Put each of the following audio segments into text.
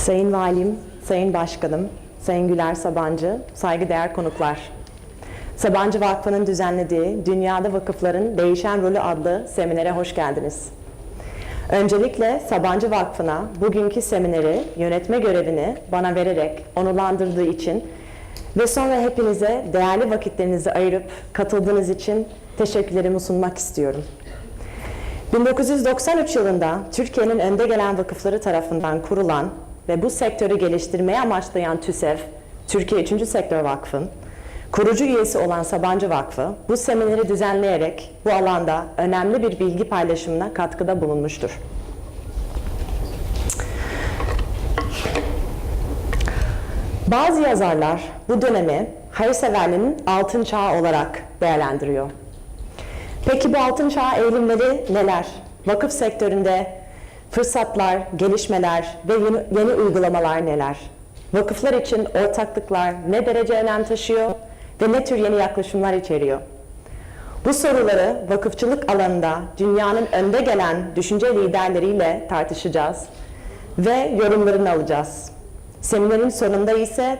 Sayın Valim, Sayın Başkanım, Sayın Güler Sabancı, saygıdeğer konuklar. Sabancı Vakfı'nın düzenlediği Dünyada Vakıfların Değişen Rolü adlı seminere hoş geldiniz. Öncelikle Sabancı Vakfı'na bugünkü semineri yönetme görevini bana vererek onurlandırdığı için ve sonra hepinize değerli vakitlerinizi ayırıp katıldığınız için teşekkürlerimi sunmak istiyorum. 1993 yılında Türkiye'nin önde gelen vakıfları tarafından kurulan ve bu sektörü geliştirmeye amaçlayan TÜSEV, Türkiye 3. Sektör Vakfı'nın kurucu üyesi olan Sabancı Vakfı, bu semineri düzenleyerek bu alanda önemli bir bilgi paylaşımına katkıda bulunmuştur. Bazı yazarlar bu dönemi hayırseverliğin altın çağı olarak değerlendiriyor. Peki bu altın çağ eğilimleri neler? Vakıf sektöründe fırsatlar, gelişmeler ve yeni uygulamalar neler? Vakıflar için ortaklıklar ne derece önem taşıyor ve ne tür yeni yaklaşımlar içeriyor? Bu soruları vakıfçılık alanında dünyanın önde gelen düşünce liderleriyle tartışacağız ve yorumlarını alacağız. Seminerin sonunda ise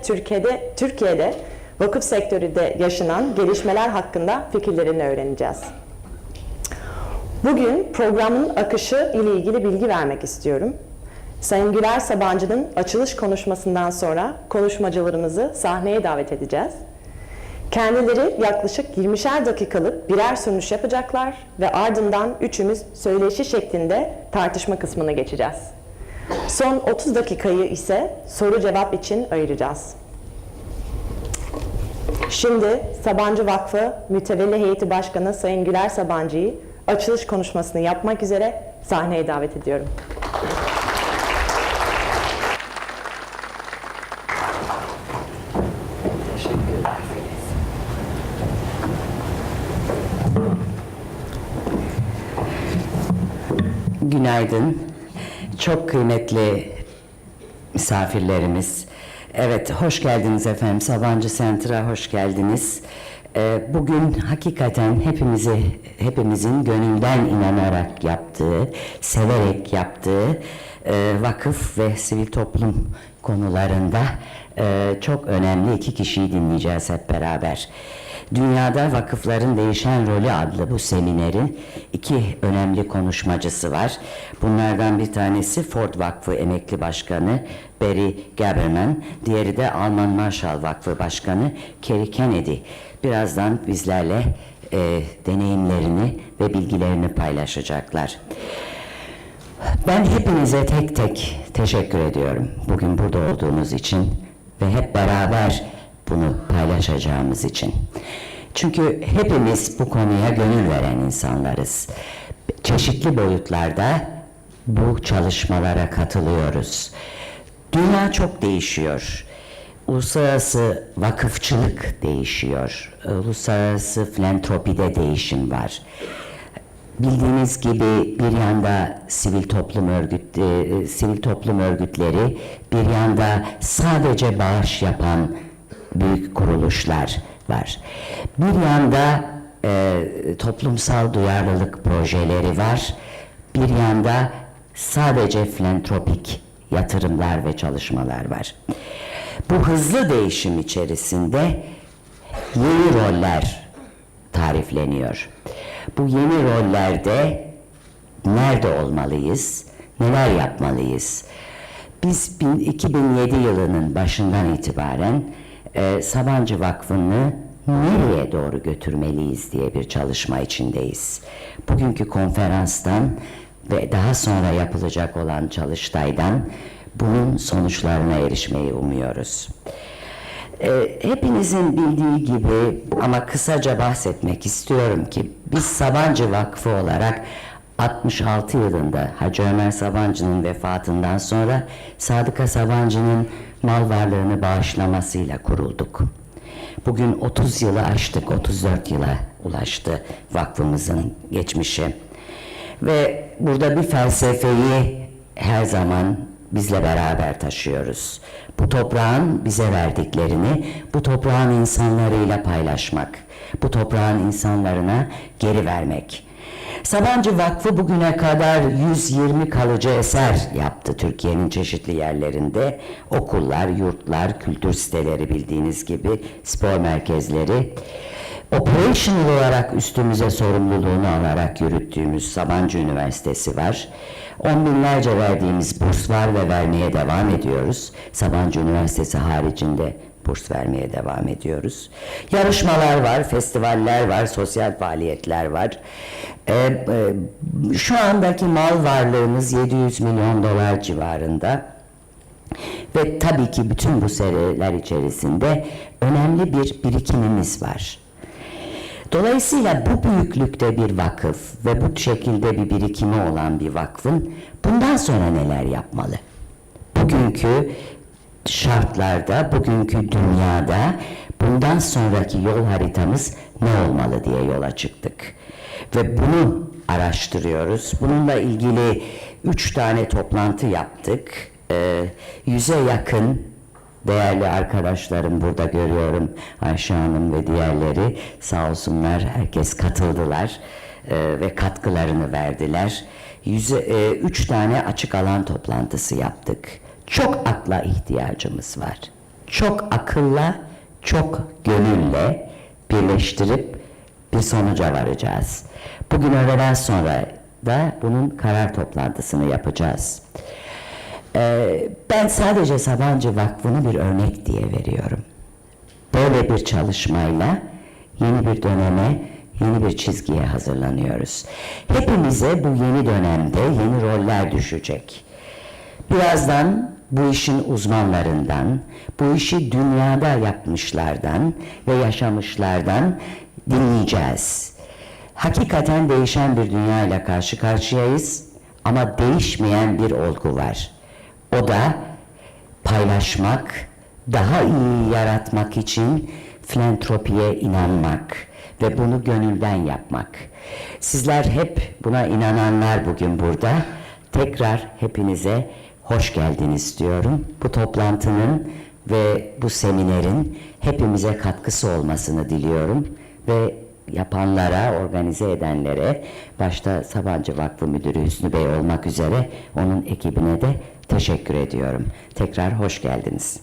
Türkiye'de vakıf sektöründe yaşanan gelişmeler hakkında fikirlerini öğreneceğiz. Bugün programın akışı ile ilgili bilgi vermek istiyorum. Sayın Güler Sabancı'nın açılış konuşmasından sonra konuşmacılarımızı sahneye davet edeceğiz. Kendileri yaklaşık 20'şer dakikalık birer sunuş yapacaklar ve ardından üçümüz söyleşi şeklinde tartışma kısmına geçeceğiz. Son 30 dakikayı ise soru cevap için ayıracağız. Şimdi Sabancı Vakfı Mütevelli Heyeti Başkanı Sayın Güler Sabancı'yı açılış konuşmasını yapmak üzere sahneye davet ediyorum. Günaydın. Çok kıymetli misafirlerimiz. Evet, hoş geldiniz efendim. Sabancı Center'a hoş geldiniz. Bugün hakikaten hepimizin gönülden inanarak yaptığı, severek yaptığı vakıf ve sivil toplum konularında çok önemli iki kişiyi dinleyeceğiz hep beraber. Dünyada Vakıfların Değişen Rolü adlı bu seminerin iki önemli konuşmacısı var. Bunlardan bir tanesi Ford Vakfı Emekli Başkanı Gaberman, diğeri de Alman Marshall Vakfı Başkanı Kennedy. Birazdan bizlerle deneyimlerini ve bilgilerini paylaşacaklar. Ben hepinize tek tek teşekkür ediyorum bugün burada olduğunuz için ve hep beraber bunu paylaşacağımız için. Çünkü hepimiz bu konuya gönül veren insanlarız. Çeşitli boyutlarda bu çalışmalara katılıyoruz. Dünya çok değişiyor. Uluslararası vakıfçılık değişiyor. Uluslararası filantropide değişim var. Bildiğiniz gibi bir yanda sivil toplum örgütleri, bir yanda sadece bağış yapan büyük kuruluşlar var. Bir yanda toplumsal duyarlılık projeleri var. Bir yanda sadece filantropik yatırımlar ve çalışmalar var. Bu hızlı değişim içerisinde yeni roller tarifleniyor. Bu yeni rollerde nerede olmalıyız, neler yapmalıyız? Biz 2007 yılının başından itibaren Sabancı Vakfı'nı nereye doğru götürmeliyiz diye bir çalışma içindeyiz. Bugünkü konferanstan ve daha sonra yapılacak olan çalıştaydan bunun sonuçlarına erişmeyi umuyoruz. Hepinizin bildiği gibi ama kısaca bahsetmek istiyorum ki biz Sabancı Vakfı olarak 66 yılında Hacı Ömer Sabancı'nın vefatından sonra Sadıka Sabancı'nın mal varlığını bağışlamasıyla kurulduk. Bugün 30 yılı aştık, 34 yıla ulaştı vakfımızın geçmişi. Ve burada bir felsefeyi her zaman bizle beraber taşıyoruz. Bu toprağın bize verdiklerini, bu toprağın insanlarıyla paylaşmak, bu toprağın insanlarına geri vermek. Sabancı Vakfı bugüne kadar 120 kalıcı eser yaptı Türkiye'nin çeşitli yerlerinde. Okullar, yurtlar, kültür siteleri bildiğiniz gibi, spor merkezleri. Operational olarak üstümüze sorumluluğunu alarak yürüttüğümüz Sabancı Üniversitesi var. 10 binlerce verdiğimiz burs var ve vermeye devam ediyoruz. Sabancı Üniversitesi haricinde burs vermeye devam ediyoruz. Yarışmalar var, festivaller var, sosyal faaliyetler var. Şu andaki mal varlığımız 700 milyon dolar civarında. Ve tabii ki bütün bu seriler içerisinde önemli bir birikimimiz var. Dolayısıyla bu büyüklükte bir vakıf ve bu şekilde bir birikimi olan bir vakfın bundan sonra neler yapmalı? Bugünkü şartlarda, bugünkü dünyada bundan sonraki yol haritamız ne olmalı diye yola çıktık. Ve bunu araştırıyoruz. Bununla ilgili 3 tane toplantı yaptık. 100'e yakın değerli arkadaşlarım burada görüyorum. Ayşe Hanım ve diğerleri sağ olsunlar, herkes katıldılar ve katkılarını verdiler. 3 tane açık alan toplantısı yaptık. Çok akla ihtiyacımız var. Çok akılla, çok gönülle birleştirip bir sonuca varacağız. Bugün öğleden sonra da bunun karar toplantısını yapacağız. Ben sadece Sabancı Vakfı'nı bir örnek diye veriyorum. Böyle bir çalışmayla yeni bir döneme, yeni bir çizgiye hazırlanıyoruz. Hepimize bu yeni dönemde yeni roller düşecek. Birazdan bu işin uzmanlarından, bu işi dünyada yapmışlardan ve yaşamışlardan dinleyeceğiz. Hakikaten değişen bir dünya ile karşı karşıyayız ama değişmeyen bir olgu var. O da paylaşmak, daha iyi yaratmak için filantropiye inanmak ve bunu gönülden yapmak. Sizler hep buna inananlar bugün burada. Tekrar hepinize hoş geldiniz diyorum. Bu toplantının ve bu seminerin hepimize katkısı olmasını diliyorum ve yapanlara, organize edenlere, başta Sabancı Vakfı Müdürü Hüsnü Bey olmak üzere onun ekibine de teşekkür ediyorum. Tekrar hoş geldiniz.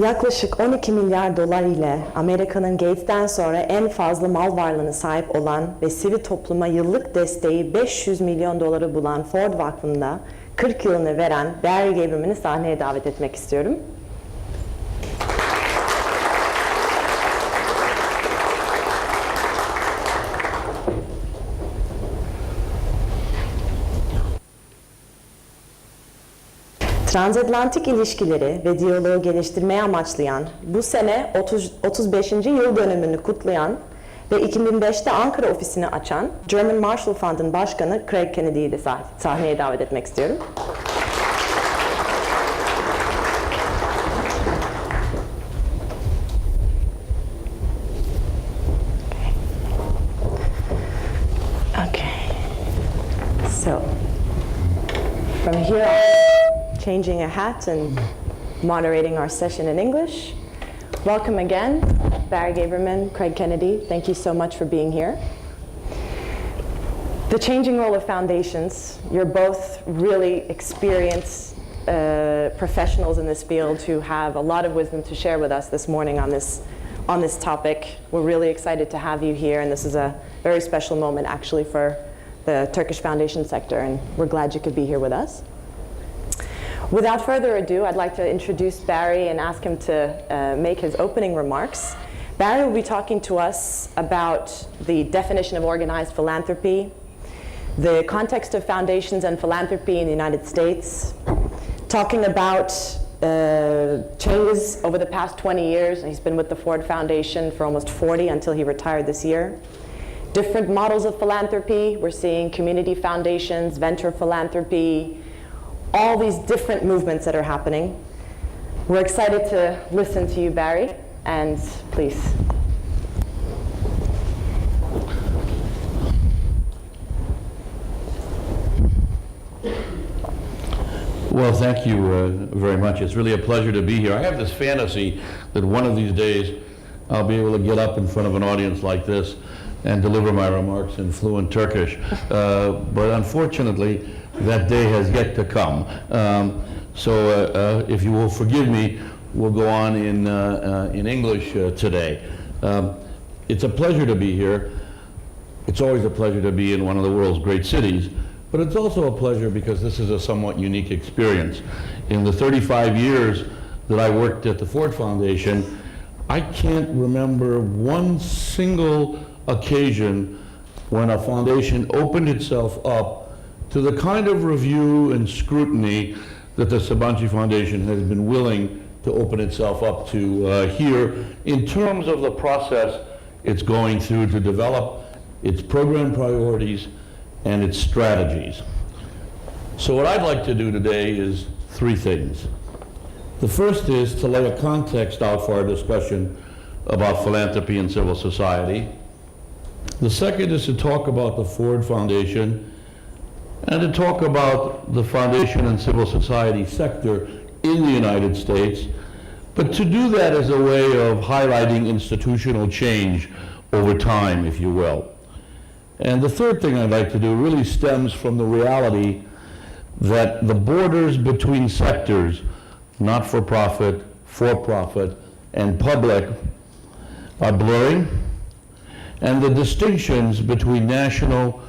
Yaklaşık 12 milyar dolar ile Amerika'nın Gates'ten sonra en fazla mal varlığına sahip olan ve sivil topluma yıllık desteği 500 milyon doları bulan Ford Vakfı'nda 40 yılını veren Barry Gaberman'ı sahneye davet etmek istiyorum. Transatlantik ilişkileri ve diyaloğu geliştirmeye amaçlayan, bu sene 35. yıl dönümünü kutlayan ve 2005'te Ankara ofisini açan German Marshall Fund'ın başkanı Craig Kennedy'yi de sahneye davet etmek istiyorum. Okay. So, from here on, changing a hat and moderating our session in English. Welcome again, Barry Gaberman, Craig Kennedy. Thank you so much for being here. The changing role of foundations, you're both really experienced professionals in this field who have a lot of wisdom to share with us this morning on this topic. We're really excited to have you here, and this is a very special moment actually for the Turkish foundation sector, and we're glad you could be here with us. Without further ado, I'd like to introduce Barry and ask him to make his opening remarks. Barry will be talking to us about the definition of organized philanthropy, the context of foundations and philanthropy in the United States, talking about changes over the past 20 years. He's been with the Ford Foundation for almost 40 until he retired this year. Different models of philanthropy. We're seeing community foundations, venture philanthropy, all these different movements that are happening. We're excited to listen to you, Barry, and please. Well, thank you very much. It's really a pleasure to be here. I have this fantasy that one of these days I'll be able to get up in front of an audience like this and deliver my remarks in fluent Turkish. But unfortunately, that day has yet to come. So if you will forgive me, we'll go on in English today. It's a pleasure to be here. It's always a pleasure to be in one of the world's great cities, but it's also a pleasure because this is a somewhat unique experience. In the 35 years that I worked at the Ford Foundation, I can't remember one single occasion when a foundation opened itself up to the kind of review and scrutiny that the Sabancı Foundation has been willing to open itself up to here in terms of the process it's going through to develop its program priorities and its strategies. So what I'd like to do today is three things. The first is to lay a context out for our discussion about philanthropy and civil society. The second is to talk about the Ford Foundation and to talk about the foundation and civil society sector in the United States, but to do that as a way of highlighting institutional change over time, if you will. And the third thing I'd like to do really stems from the reality that the borders between sectors, not-for-profit, for-profit, and public, are blurring, and the distinctions between national,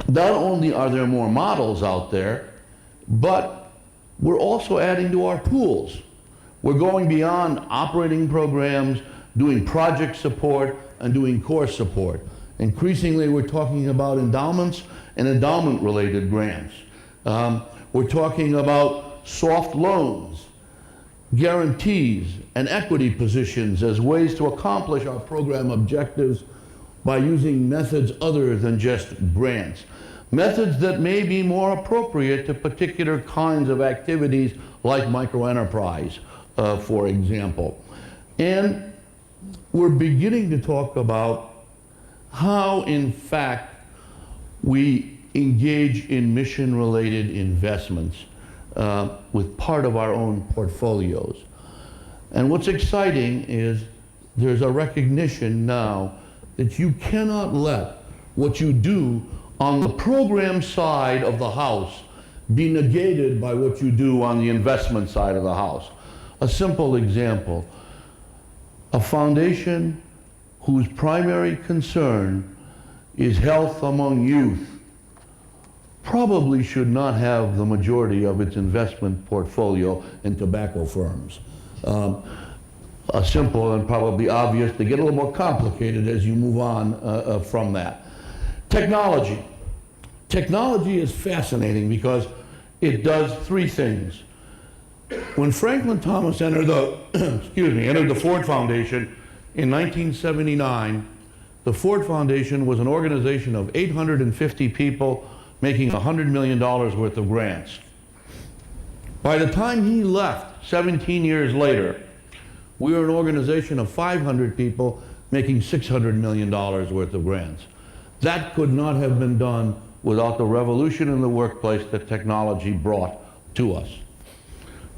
not only are there more models out there, but we're also adding to our tools. We're going beyond operating programs, doing project support, and doing course support. Increasingly, we're talking about endowments and endowment-related grants. We're talking about soft loans, guarantees, and equity positions as ways to accomplish our program objectives by using methods other than just grants. Methods that may be more appropriate to particular kinds of activities like microenterprise, for example. And we're beginning to talk about how, in fact, we engage in mission-related investments with part of our own portfolios. And what's exciting is there's a recognition now that you cannot let what you do on the program side of the house be negated by what you do on the investment side of the house. A simple example, a foundation whose primary concern is health among youth probably should not have the majority of its investment portfolio in tobacco firms. A simple and probably obvious, they get a little more complicated as you move on from that. Technology. Technology is fascinating because it does three things. When Franklin Thomas entered the, entered the Ford Foundation in 1979, the Ford Foundation was an organization of 850 people making $100 million worth of grants. By the time he left, 17 years later, we were an organization of 500 people making $600 million worth of grants. That could not have been done without the revolution in the workplace that technology brought to us.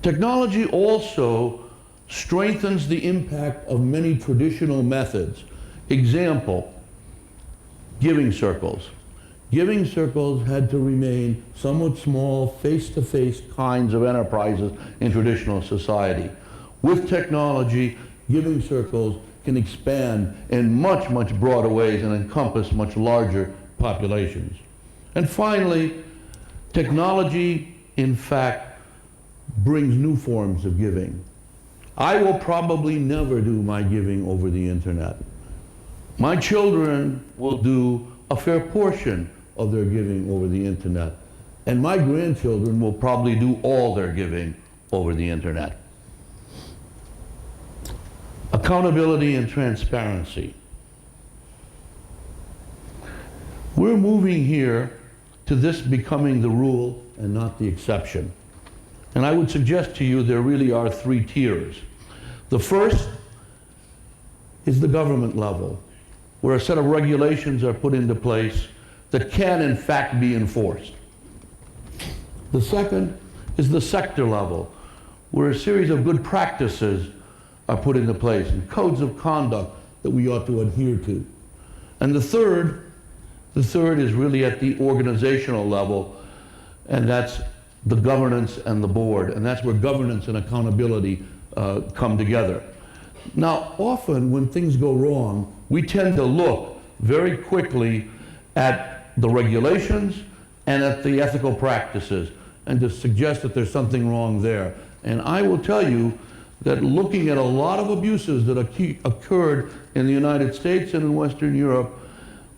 Technology also strengthens the impact of many traditional methods. Example, giving circles. Giving circles had to remain somewhat small, face-to-face kinds of enterprises in traditional society. With technology, giving circles can expand in much, much broader ways and encompass much larger populations. And finally, technology, in fact, brings new forms of giving. I will probably never do my giving over the internet. My children will do a fair portion of their giving over the internet. And my grandchildren will probably do all their giving over the internet. Accountability and transparency. We're moving here to this becoming the rule and not the exception. And I would suggest to you there really are three tiers. The first is the government level, where a set of regulations are put into place that can in fact be enforced. The second is the sector level, where a series of good practices are put into place and codes of conduct that we ought to adhere to. And the third is really at the organizational level, and that's the governance and the board, and that's where governance and accountability come together. Now, often when things go wrong, we tend to look very quickly at the regulations and at the ethical practices and to suggest that there's something wrong there. And I will tell you that looking at a lot of abuses that occurred in the United States and in Western Europe,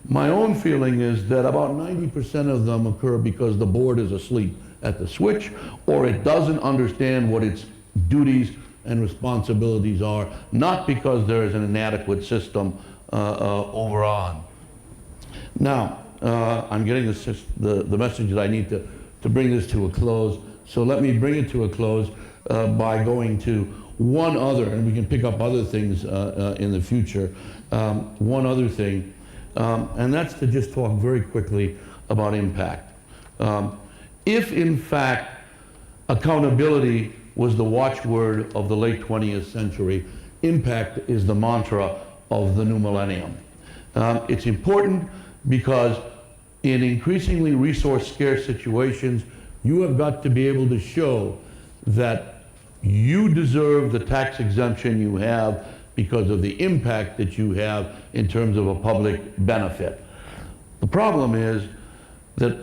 my own feeling is that about 90% of them occur because the board is asleep at the switch, or it doesn't understand what its duties and responsibilities are, not because there is an inadequate system overall. Now, I'm getting the message that I need to bring this to a close, so let me bring it to a close by going to one other, and we can pick up other things in the future, one other thing, and that's to just talk very quickly about impact. If in fact accountability was the watchword of the late 20th century, impact is the mantra of the new millennium. It's important because in increasingly resource-scarce situations, you have got to be able to show that you deserve the tax exemption you have because of the impact that you have in terms of a public benefit. The problem is that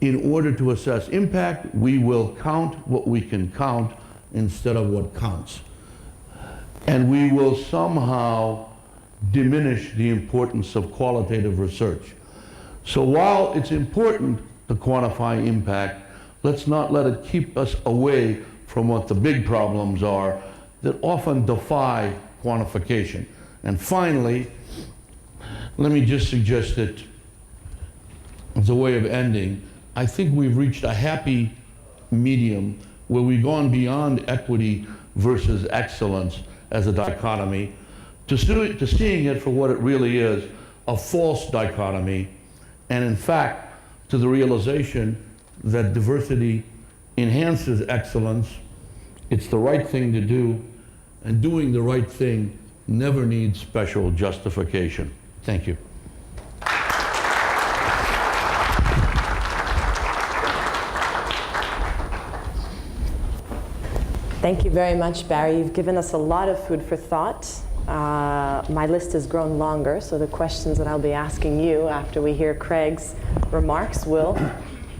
in order to assess impact, we will count what we can count instead of what counts. And we will somehow diminish the importance of qualitative research. So while it's important to quantify impact, let's not let it keep us away from what the big problems are that often defy quantification. And finally, let me just suggest that as a way of ending, I think we've reached a happy medium where we've gone beyond equity versus excellence as a dichotomy to seeing it for what it really is, a false dichotomy, and in fact, to the realization that diversity enhances excellence, it's the right thing to do, and doing the right thing never needs special justification. Thank you. Thank you very much, Barry. You've given us a lot of food for thought. My list has grown longer, so the questions that I'll be asking you after we hear Craig's remarks will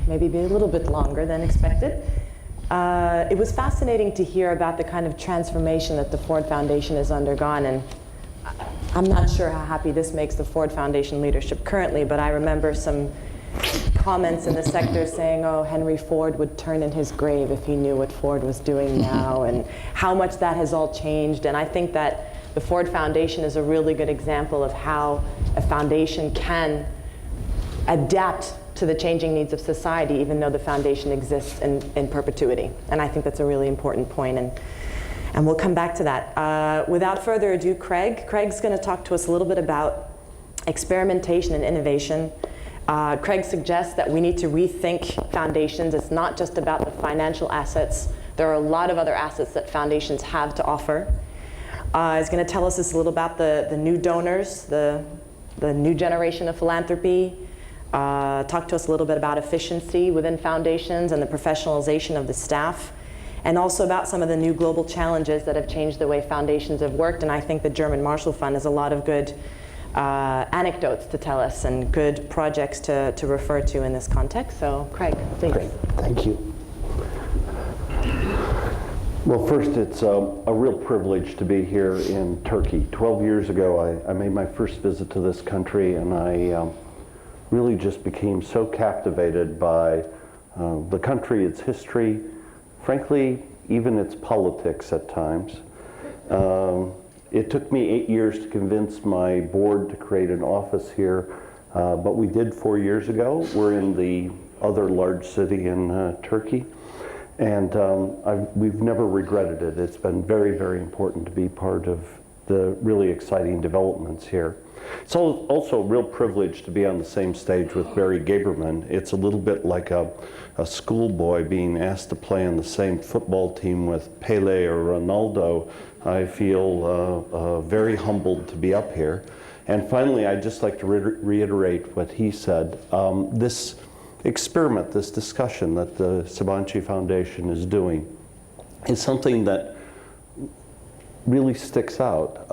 maybe be a little bit longer than expected. It was fascinating to hear about the kind of transformation that the Ford Foundation has undergone, and I'm not sure how happy this makes the Ford Foundation leadership currently, but I remember some comments in the sector saying, oh, Henry Ford would turn in his grave if he knew what Ford was doing now, and how much that has all changed. And I think that the Ford Foundation is a really good example of how a foundation can adapt to the changing needs of society, even though the foundation exists in perpetuity. And I think that's a really important point, and we'll come back to that. Without further ado, Craig's going to talk to us a little bit about experimentation and innovation. Craig suggests that we need to rethink foundations. It's not just about the financial assets. There are a lot of other assets that foundations have to offer. He's going to tell us a little about the new donors, the new generation of philanthropy, talk to us a little bit about efficiency within foundations and the professionalization of the staff, and also about some of the new global challenges that have changed the way foundations have worked. And I think the German Marshall Fund has a lot of good anecdotes to tell us and good projects to refer to in this context. So, Craig, please. Great, thank you. Well, first, it's a real privilege to be here in Turkey. 12 years ago, I made my first visit to this country, and I really just became so captivated by the country, its history, frankly, even its politics at times. It took me 8 years to convince my board to create an office here, but we did 4 years ago. We're in the other large city in Turkey, and we've never regretted it. It's been very, very important to be part of the really exciting developments here. It's also a real privilege to be on the same stage with Barry Gaberman. It's a little bit like a schoolboy being asked to play on the same football team with Pele or Ronaldo. I feel very humbled to be up here. And finally, I'd just like to reiterate what he said. This experiment, this discussion that the Sabancı Foundation is doing is something that really sticks out.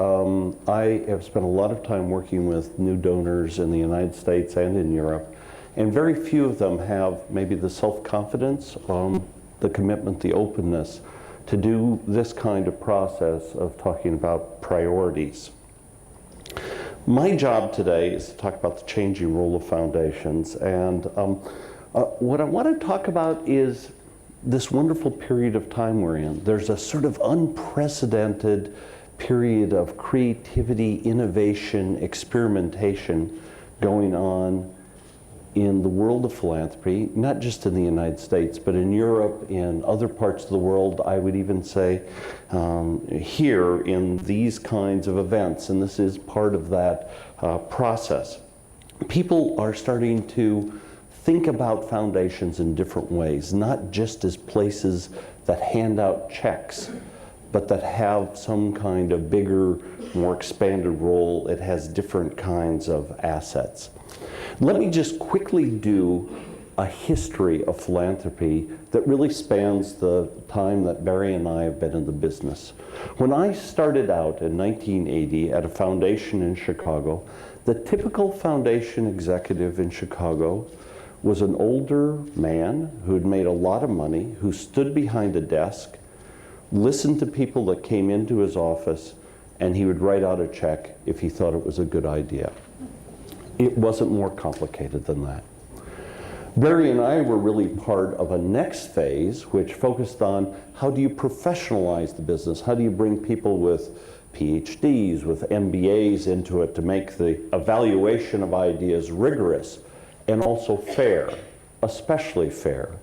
I have spent a lot of time working with new donors in the United States and in Europe, and very few of them have maybe the self-confidence, the commitment, the openness to do this kind of process of talking about priorities. My job today is to talk about the changing role of foundations, and what I want to talk about is this wonderful period of time we're in. There's a sort of unprecedented period of creativity, innovation, experimentation going on in the world of philanthropy, not just in the United States, but in Europe, in other parts of the world. I would even say here in these kinds of events, and this is part of that process. People are starting to think about foundations in different ways, not just as places that hand out checks, but that have some kind of bigger, more expanded role. It has different kinds of assets. Let me just quickly do a history of philanthropy that really spans the time that Barry and I have been in the business. When I started out in 1980 at a foundation in Chicago, the typical foundation executive in Chicago was an older man who had made a lot of money, who stood behind a desk, listened to people that came into his office, and he would write out a check if he thought it was a good idea. It wasn't more complicated than that. Barry and I were really part of a next phase which focused on how do you professionalize the business? How do you bring people with PhDs, with MBAs into it to make the evaluation of ideas rigorous and also fair, especially fair.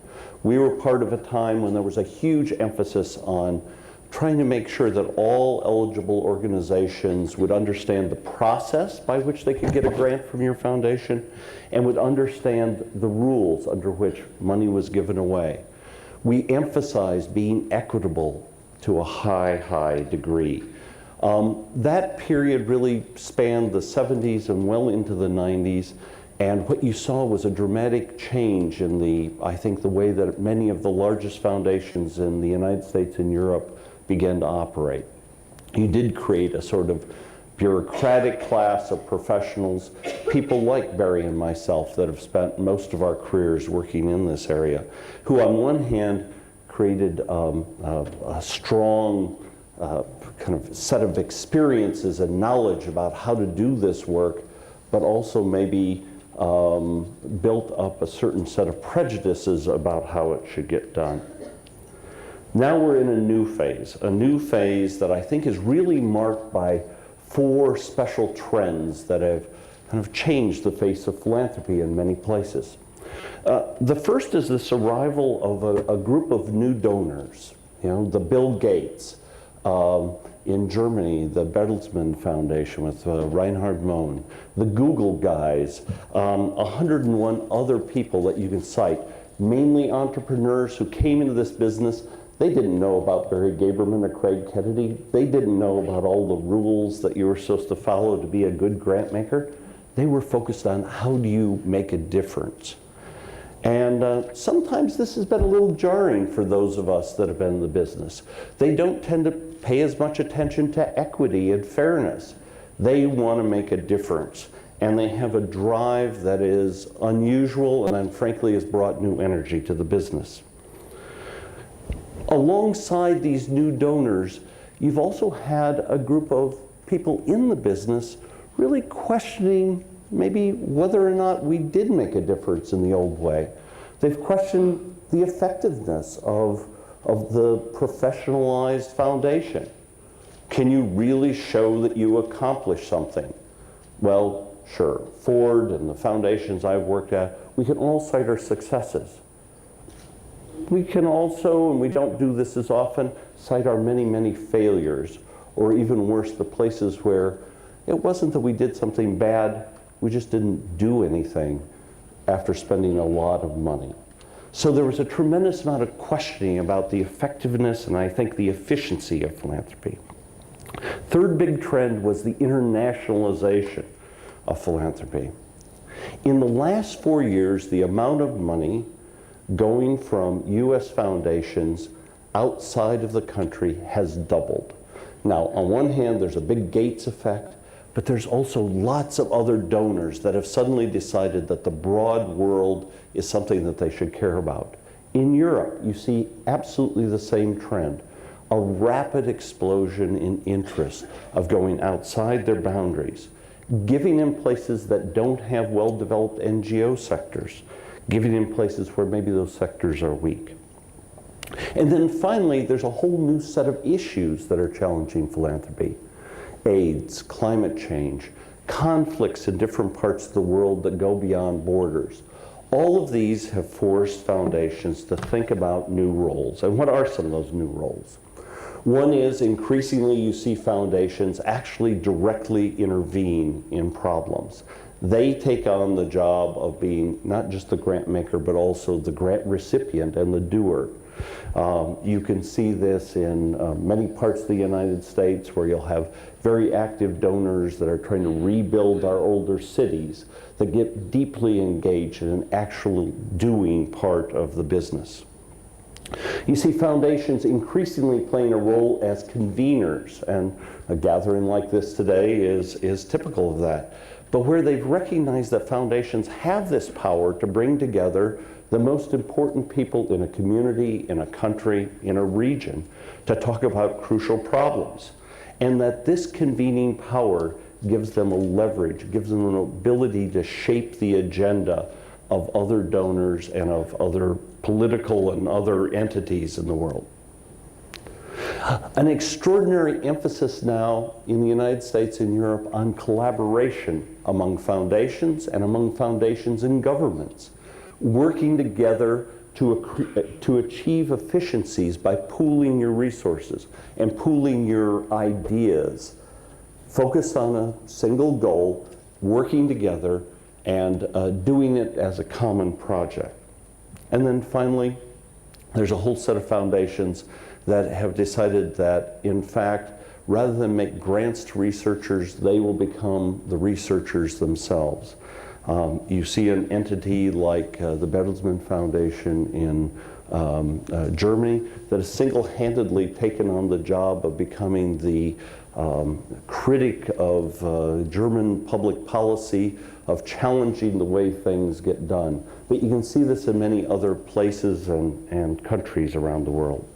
We were part of a time when there was a huge emphasis on trying to make sure that all eligible organizations would understand the process by which they could get a grant from your foundation and would understand the rules under which money was given away. We emphasized being equitable to a high degree. That period really spanned the 70s and well into the 90s. And what you saw was a dramatic change in I think the way that many of the largest foundations in the United States and Europe began to operate. You did create a sort of bureaucratic class of professionals, people like Barry and myself that have spent most of our careers working in this area, who on one hand created a strong kind of set of experiences and knowledge about how to do this work, but also maybe built up a certain set of prejudices about how it should get done. Now we're in a new phase that I think is really marked by 4 special trends that have kind of changed the face of philanthropy in many places. The first is this arrival of a group of new donors, the Bill Gates, in Germany, the Bertelsmann Foundation with Reinhard Mohn, the Google guys, 101 other people that you can cite, mainly entrepreneurs who came into this business. They didn't know about Barry Gaberman or Craig Kennedy. They didn't know about all the rules that you were supposed to follow to be a good grant maker. They were focused on how do you make a difference. And sometimes this has been a little jarring for those of us that have been in the business. They don't tend to pay as much attention to equity and fairness. They want to make a difference. And they have a drive that is unusual and frankly has brought new energy to the business. Alongside these new donors, you've also had a group of people in the business really questioning maybe whether or not we did make a difference in the old way. They've questioned the effectiveness of the professionalized foundation. Can you really show that you accomplished something? Well, sure. Ford and the foundations I've worked at, we can all cite our successes. We can also, and we don't do this as often, cite our many failures, or even worse, the places where it wasn't that we did something bad, we just didn't do anything after spending a lot of money. So there was a tremendous amount of questioning about the effectiveness and I think the efficiency of philanthropy. Third big trend was the internationalization of philanthropy. In the last 4 years, the amount of money going from U.S. foundations outside of the country has doubled. Now, on one hand, there's a big Gates effect, but there's also lots of other donors that have suddenly decided that the broad world is something that they should care about. In Europe, you see absolutely the same trend, a rapid explosion in interest of going outside their boundaries, giving in places that don't have well-developed NGO sectors, giving in places where maybe those sectors are weak. And then finally, there's a whole new set of issues that are challenging philanthropy. AIDS, climate change, conflicts in different parts of the world that go beyond borders. All of these have forced foundations to think about new roles. And what are some of those new roles? One is increasingly you see foundations actually directly intervene in problems. They take on the job of being not just the grant maker, but also the grant recipient and the doer. You can see this in many parts of the United States where you'll have very active donors that are trying to rebuild our older cities that get deeply engaged in an actual doing part of the business. You see foundations increasingly playing a role as conveners, and a gathering like this today is typical of that. But where they've recognized that foundations have this power to bring together the most important people in a community, in a country, in a region, to talk about crucial problems. And that this convening power gives them a leverage, gives them an ability to shape the agenda of other donors and of other political and other entities in the world. An extraordinary emphasis now in the United States and Europe on collaboration among foundations and among foundations and governments, working together to achieve efficiencies by pooling your resources and pooling your ideas, focused on a single goal, working together and doing it as a common project. And then finally, there's a whole set of foundations that have decided that, in fact, rather than make grants to researchers, they will become the researchers themselves. You see an entity like the Bertelsmann Foundation in Germany that has single-handedly taken on the job of becoming the critic of German public policy, of challenging the way things get done. But you can see this in many other places and countries around the world.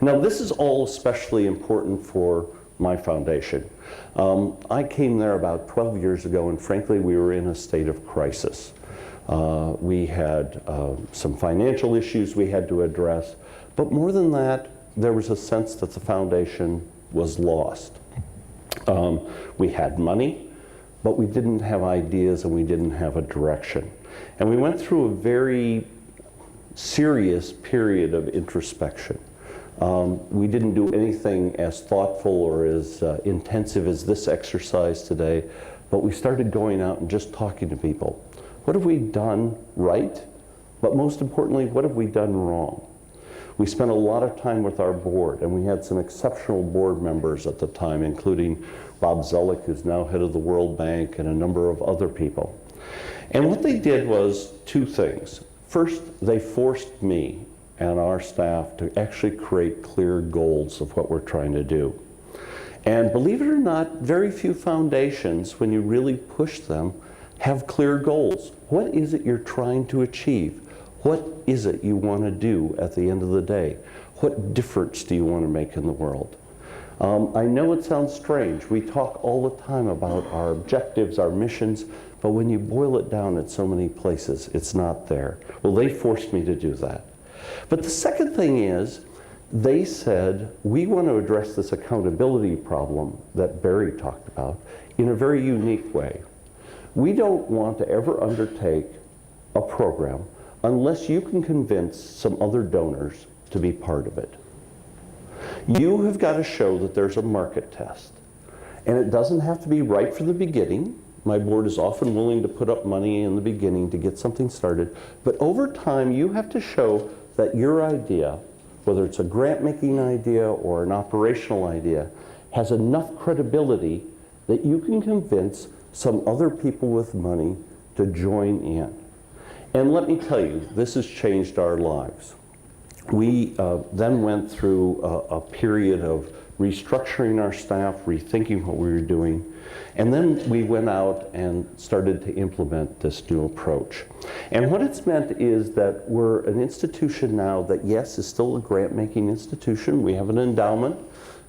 Now, this is all especially important for my foundation. I came there about 12 years ago, and frankly, we were in a state of crisis. We had some financial issues we had to address, but more than that, there was a sense that the foundation was lost. We had money, but we didn't have ideas and we didn't have a direction. And we went through a very serious period of introspection. We didn't do anything as thoughtful or as intensive as this exercise today, but we started going out and just talking to people. What have we done right? But most importantly, what have we done wrong? We spent a lot of time with our board, and we had some exceptional board members at the time, including Bob Zoellick, who's now head of the World Bank, and a number of other people. And what they did was two things. First, they forced me and our staff to actually create clear goals of what we're trying to do. And believe it or not, very few foundations, when you really push them, have clear goals. What is it you're trying to achieve? What is it you want to do at the end of the day? What difference do you want to make in the world? I know it sounds strange. We talk all the time about our objectives, our missions, but when you boil it down at so many places, it's not there. Well, they forced me to do that. But the second thing is, they said, we want to address this accountability problem that Barry talked about in a very unique way. We don't want to ever undertake a program unless you can convince some other donors to be part of it. You have got to show that there's a market test. And it doesn't have to be right from the beginning. My board is often willing to put up money in the beginning to get something started. But over time, you have to show that your idea, whether it's a grant-making idea or an operational idea, has enough credibility that you can convince some other people with money to join in. And let me tell you, this has changed our lives. We then went through a period of restructuring our staff, rethinking what we were doing, and then we went out and started to implement this new approach. And what it's meant is that we're an institution now that, yes, is still a grant-making institution. We have an endowment,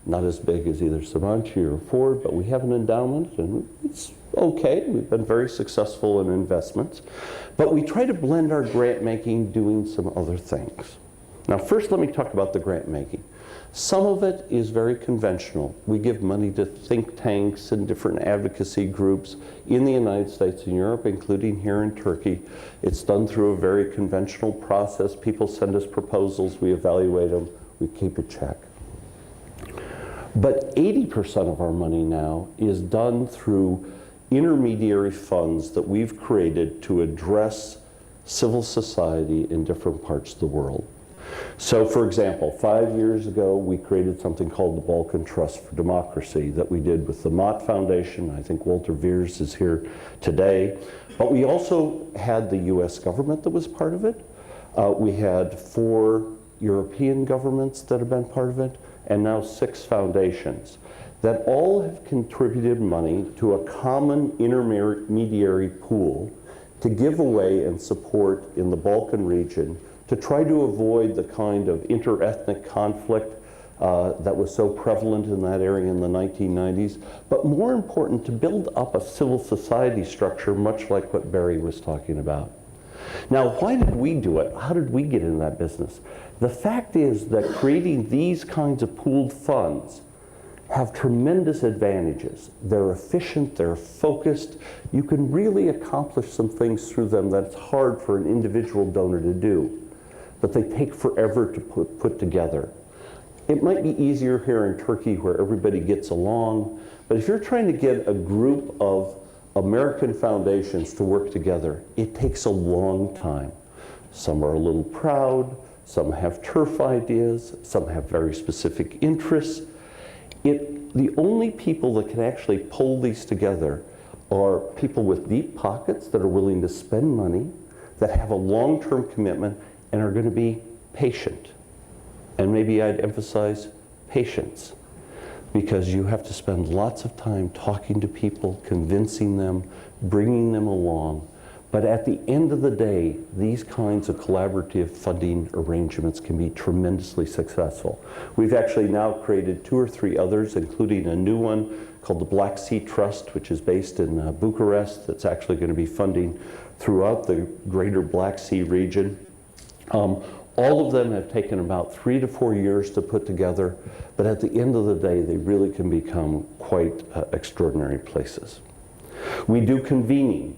not as big as either Sabancı or Ford, but we have an endowment, and it's okay. We've been very successful in investments. But we try to blend our grant-making doing some other things. Now, first, let me talk about the grant-making. Some of it is very conventional. We give money to think tanks and different advocacy groups in the United States and Europe, including here in Turkey. It's done through a very conventional process. People send us proposals, we evaluate them, we keep a check. But 80% of our money now is done through intermediary funds that we've created to address civil society in different parts of the world. So, for example, 5 years ago, we created something called the Balkan Trust for Democracy that we did with the Mott Foundation. I think Walter Veers is here today. But we also had the US government that was part of it. We had 4 European governments that have been part of it, and now 6 foundations that all have contributed money to a common intermediary pool to give away and support in the Balkan region to try to avoid the kind of inter-ethnic conflict that was so prevalent in that area in the 1990s, but more important, to build up a civil society structure much like what Barry was talking about. Now, why did we do it? How did we get in that business? The fact is that creating these kinds of pooled funds have tremendous advantages. They're efficient, they're focused. You can really accomplish some things through them that's hard for an individual donor to do, but they take forever to put together. It might be easier here in Turkey where everybody gets along, but if you're trying to get a group of American foundations to work together, it takes a long time. Some are a little proud, some have turf ideas, some have very specific interests. The only people that can actually pull these together are people with deep pockets that are willing to spend money, that have a long-term commitment, and are going to be patient. And maybe I'd emphasize patience, because you have to spend lots of time talking to people, convincing them, bringing them along. But at the end of the day, these kinds of collaborative funding arrangements can be tremendously successful. We've actually now created 2 or 3 others, including a new one called the Black Sea Trust, which is based in Bucharest, that's actually going to be funding throughout the greater Black Sea region. All of them have taken about 3 to 4 years to put together, but at the end of the day, they really can become quite extraordinary places. We do convening.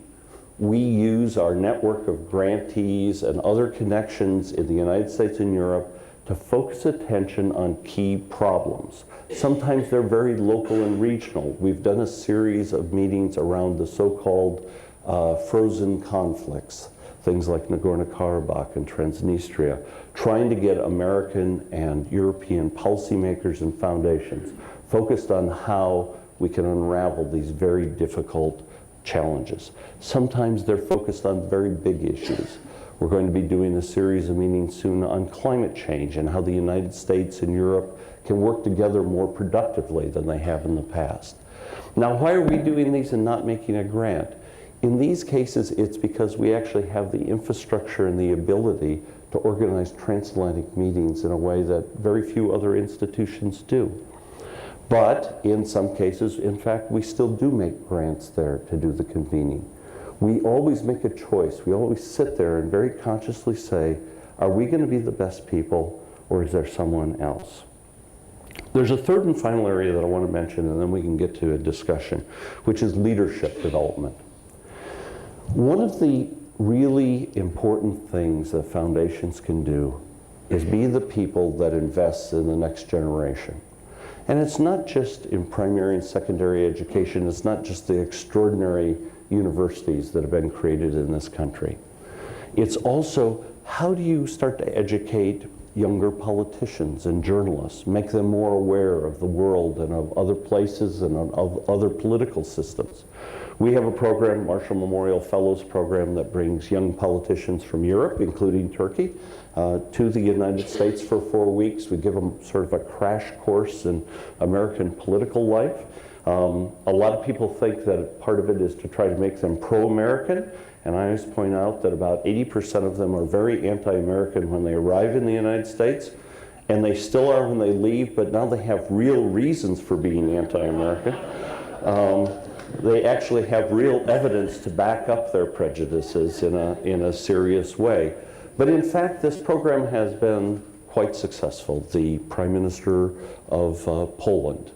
We use our network of grantees and other connections in the United States and Europe to focus attention on key problems. Sometimes they're very local and regional. We've done a series of meetings around the so-called frozen conflicts, things like Nagorno-Karabakh and Transnistria, trying to get American and European policymakers and foundations focused on how we can unravel these very difficult challenges. Sometimes they're focused on very big issues. We're going to be doing a series of meetings soon on climate change and how the United States and Europe can work together more productively than they have in the past. Now, why are we doing these and not making a grant? In these cases, it's because we actually have the infrastructure and the ability to organize transatlantic meetings in a way that very few other institutions do. But in some cases, in fact, we still do make grants there to do the convening. We always make a choice. We always sit there and very consciously say, are we going to be the best people, or is there someone else? There's a third and final area that I want to mention, and then we can get to a discussion, which is leadership development. One of the really important things that foundations can do is be the people that invest in the next generation. And it's not just in primary and secondary education, it's not just the extraordinary universities that have been created in this country. It's also, how do you start to educate younger politicians and journalists, make them more aware of the world and of other places and of other political systems? We have a program, Marshall Memorial Fellows Program, that brings young politicians from Europe, including Turkey, to the United States for 4 weeks. We give them sort of a crash course in American political life. A lot of people think that part of it is to try to make them pro-American, and I always point out that about 80% of them are very anti-American when they arrive in the United States, and they still are when they leave, but now they have real reasons for being anti-American. They actually have real evidence to back up their prejudices in a serious way. But in fact, this program has been quite successful. The Prime Minister of Poland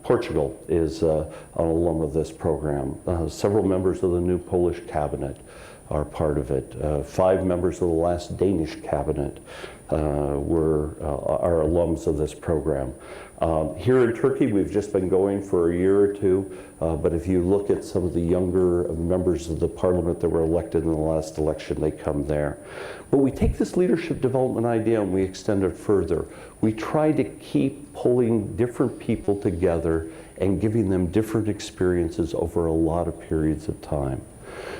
Portugal is an alum of this program. Several members of the new Polish cabinet are part of it. 5 members of the last Danish cabinet are alums of this program. Here in Turkey, we've just been going for a year or two, but if you look at some of the younger members of the parliament that were elected in the last election, they come there. But we take this leadership development idea and we extend it further. We try to keep pulling different people together and giving them different experiences over a lot of periods of time.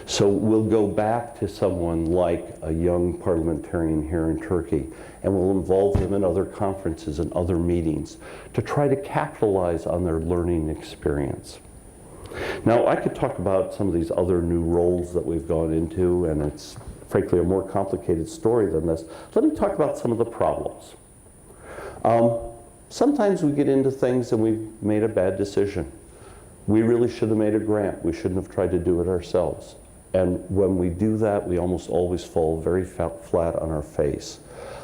So we'll go back to someone like a young parliamentarian here in Turkey, and we'll involve them in other conferences and other meetings to try to capitalize on their learning experience. Now, I could talk about some of these other new roles that we've gone into, and it's frankly a more complicated story than this. Let me talk about some of the problems. Sometimes we get into things and we've made a bad decision. We really should have made a grant. We shouldn't have tried to do it ourselves. And when we do that, we almost always fall very flat on our face.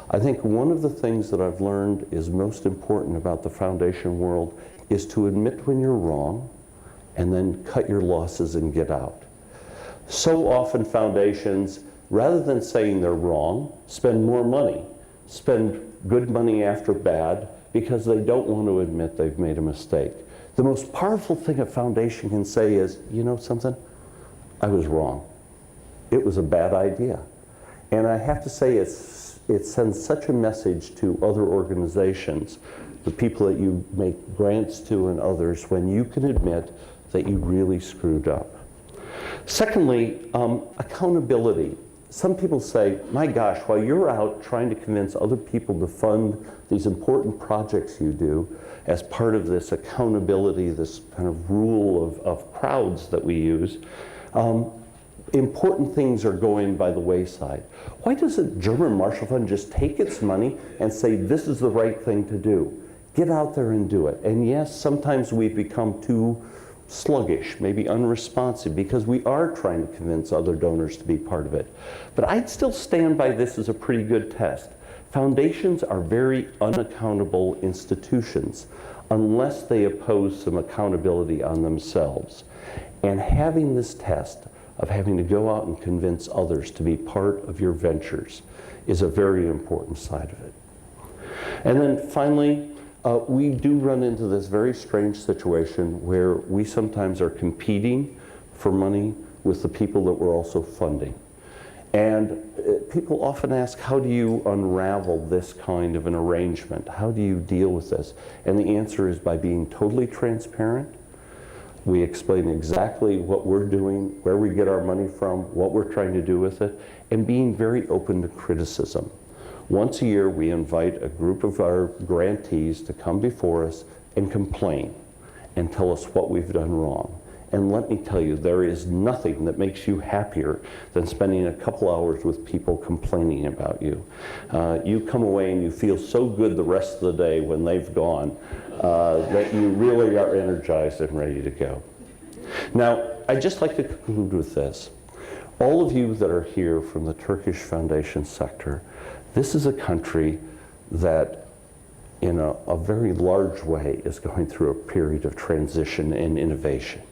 I think one of the things that I've learned is most important about the foundation world is to admit when you're wrong and then cut your losses and get out. So often foundations, rather than saying they're wrong, spend more money, spend good money after bad, because they don't want to admit they've made a mistake. The most powerful thing a foundation can say is, you know something? I was wrong. It was a bad idea. And I have to say it sends such a message to other organizations, the people that you make grants to and others, when you can admit that you really screwed up. Secondly, accountability. Some people say, my gosh, while you're out trying to convince other people to fund these important projects you do, as part of this accountability, this kind of rule of crowds that we use, important things are going by the wayside. Why doesn't German Marshall Fund just take its money and say, this is the right thing to do? Get out there and do it. And yes, sometimes we've become too sluggish, maybe unresponsive, because we are trying to convince other donors to be part of it. But I'd still stand by this as a pretty good test. Foundations are very unaccountable institutions unless they impose some accountability on themselves. And having this test of having to go out and convince others to be part of your ventures is a very important side of it. And then finally, we do run into this very strange situation where we sometimes are competing for money with the people that we're also funding. And people often ask, how do you unravel this kind of an arrangement? How do you deal with this? And the answer is by being totally transparent. We explain exactly what we're doing, where we get our money from, what we're trying to do with it, and being very open to criticism. Once a year, we invite a group of our grantees to come before us and complain and tell us what we've done wrong. And let me tell you, there is nothing that makes you happier than spending a couple hours with people complaining about you. You come away and you feel so good the rest of the day when they've gone that you really are energized and ready to go. Now, I'd just like to conclude with this. All of you that are here from the Turkish Foundation sector, this is a country that in a very large way is going through a period of transition and innovation.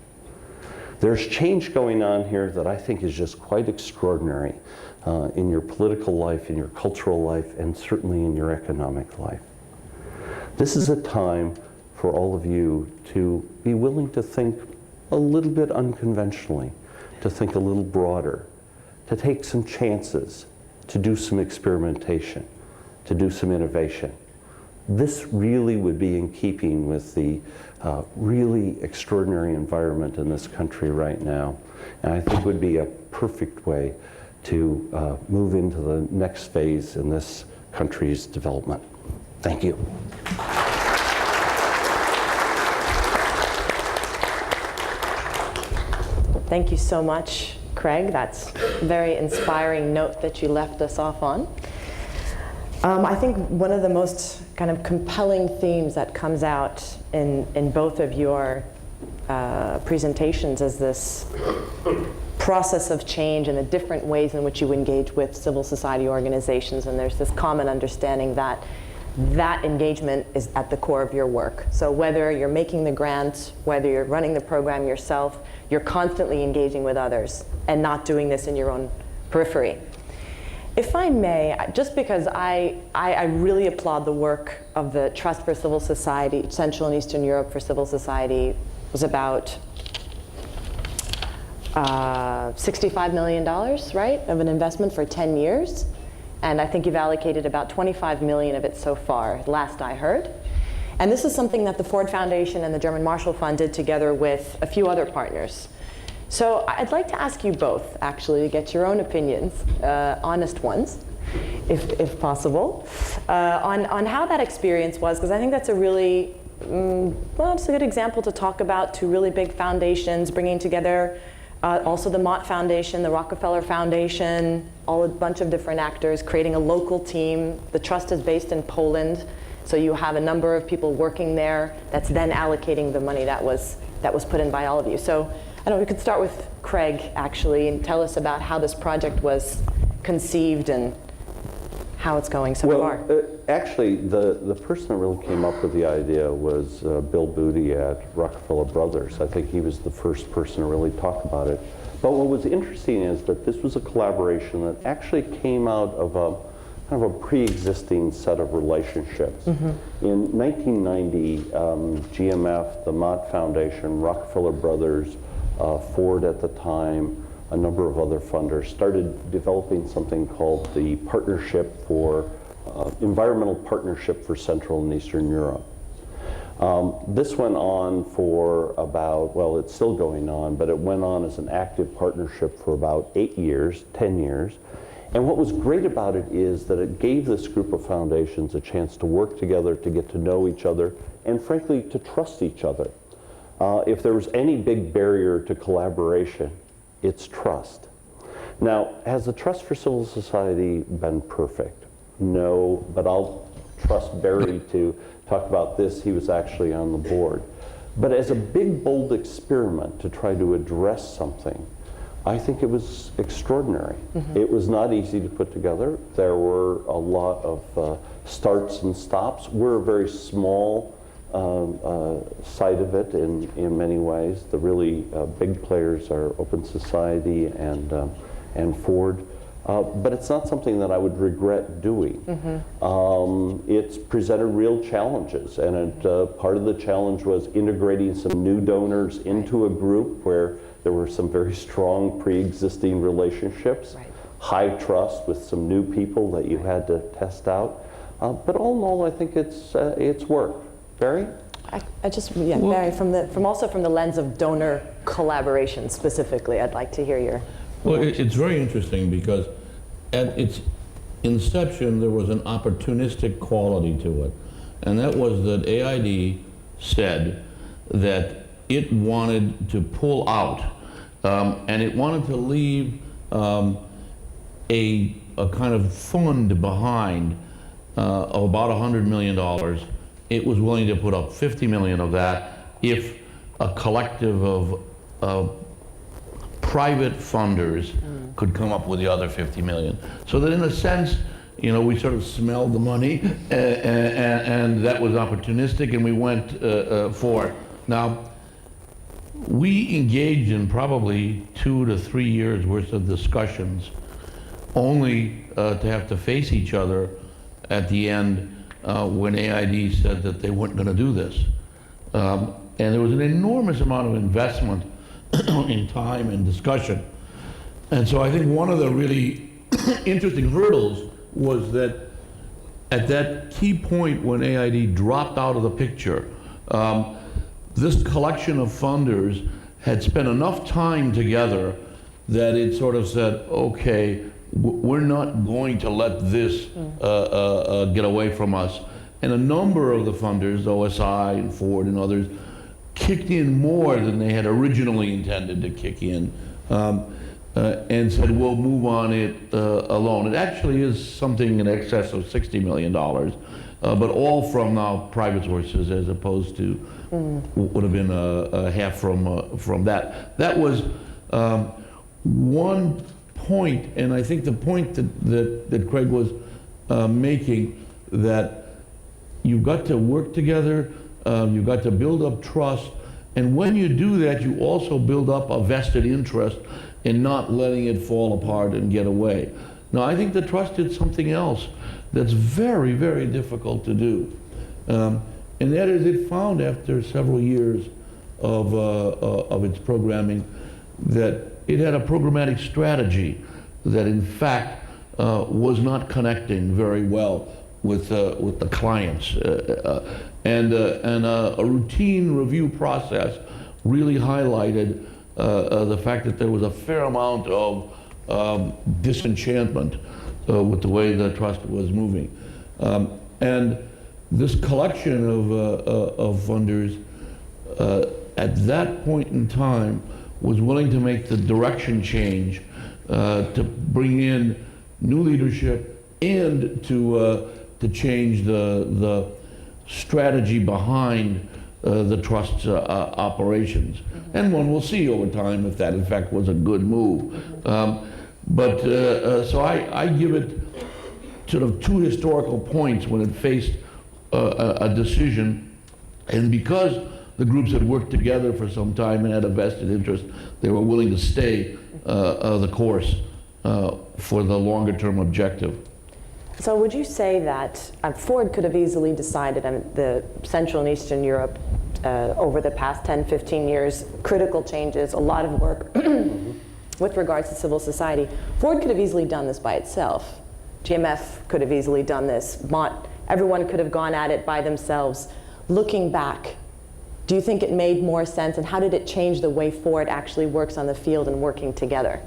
There's change going on here that I think is just quite extraordinary in your political life, in your cultural life, and certainly in your economic life. This is a time for all of you to be willing to think a little bit unconventionally, to think a little broader, to take some chances, to do some experimentation, to do some innovation. This really would be in keeping with the really extraordinary environment in this country right now, and I think would be a perfect way to move into the next phase in this country's development. Thank you. Thank you so much, Craig. That's a very inspiring note that you left us off on. I think one of the most kind of compelling themes that comes out in both of your presentations is this process of change and the different ways in which you engage with civil society organizations, and there's this common understanding that that engagement is at the core of your work. So whether you're making the grants, whether you're running the program yourself, you're constantly engaging with others and not doing this in your own periphery. If I may, just because I really applaud the work of the Trust for Civil Society, Central and Eastern Europe for Civil Society was about $65 million, right, of an investment for 10 years. And I think you've allocated about 25 million of it so far, last I heard. And this is something that the Ford Foundation and the German Marshall Fund did together with a few other partners. So I'd like to ask you both, actually, to get your own opinions, honest ones, if possible, on how that experience was, because I think that's a really, well, it's a good example to talk about two really big foundations bringing together also the Mott Foundation, the Rockefeller Foundation, a bunch of different actors, creating a local team. The trust is based in Poland, so you have a number of people working there that's then allocating the money that was put in by all of you. So I don't know, we could start with Craig, actually, and tell us about how this project was conceived and how it's going so far. Actually, the person that really came up with the idea was Bill Booty at Rockefeller Brothers. I think he was the first person to really talk about it. But what was interesting is that this was a collaboration that actually came out of a kind of a pre-existing set of relationships. Mm-hmm. In 1990, GMF, the Mott Foundation, Rockefeller Brothers, Ford at the time, a number of other funders started developing something called the Partnership for Environmental Partnership for Central and Eastern Europe. This went on for about, well, it's still going on, but it went on as an active partnership for about 10 years. And what was great about it is that it gave this group of foundations a chance to work together, to get to know each other, and frankly, to trust each other. If there was any big barrier to collaboration, it's trust. Now, has the Trust for Civil Society been perfect? No, but I'll trust Barry to talk about this. He was actually on the board. But as a big, bold experiment to try to address something, I think it was extraordinary. Mm-hmm. It was not easy to put together. There were a lot of starts and stops. We're a very small side of it in many ways. The really big players are Open Society and Ford. But it's not something that I would regret doing. Mm-hmm. It's presented real challenges, and part of the challenge was integrating some new donors into a group where there were some very strong pre-existing relationships, right. High trust with some new people that you had to test out. But all in all, I think it's worked. Barry? Barry, from the lens of donor collaboration specifically, I'd like to hear your. Well, it's very interesting because at its inception, there was an opportunistic quality to it. And that was that AID said that it wanted to pull out and it wanted to leave a kind of fund behind of about $100 million. It was willing to put up 50 million of that if a collective of private funders could come up with the other 50 million. So that in a sense, you know, we sort of smelled the money and that was opportunistic and we went for it. Now, we engaged in probably 2 to 3 years worth of discussions, only to have to face each other at the end when AID said that they weren't going to do this. And there was an enormous amount of investment in time and discussion. And so I think one of the really interesting hurdles was that at that key point when AID dropped out of the picture, this collection of funders had spent enough time together that it sort of said, okay, we're not going to let this get away from us. And a number of the funders, OSI and Ford and others, kicked in more than they had originally intended to kick in, and said, we'll move on it alone. It actually is something in excess of $60 million, but all from now private sources as opposed to would have been half from that. That was one point, and I think the point that Craig was making, that you've got to work together, you've got to build up trust, and when you do that, you also build up a vested interest in not letting it fall apart and get away. Now, I think the trust did something else that's very, very difficult to do. And that is, it found after several years of its programming that it had a programmatic strategy that in fact was not connecting very well with the clients. And a routine review process really highlighted the fact that there was a fair amount of disenchantment with the way the trust was moving. And this collection of funders at that point in time was willing to make the direction change to bring in new leadership and to change the strategy behind the trust's operations. And one will see over time if that in fact was a good move. So I give it sort of two historical points when it faced a decision, and because the groups had worked together for some time and had a vested interest, they were willing to stay the course for the longer term objective. So would you say that Ford could have easily decided, the Central and Eastern Europe over the past 10, 15 years, critical changes, a lot of work with regards to civil society. Ford could have easily done this by itself. GMF could have easily done this. Everyone could have gone at it by themselves. Looking back, do you think it made more sense, and how did it change the way Ford actually works on the field and working together?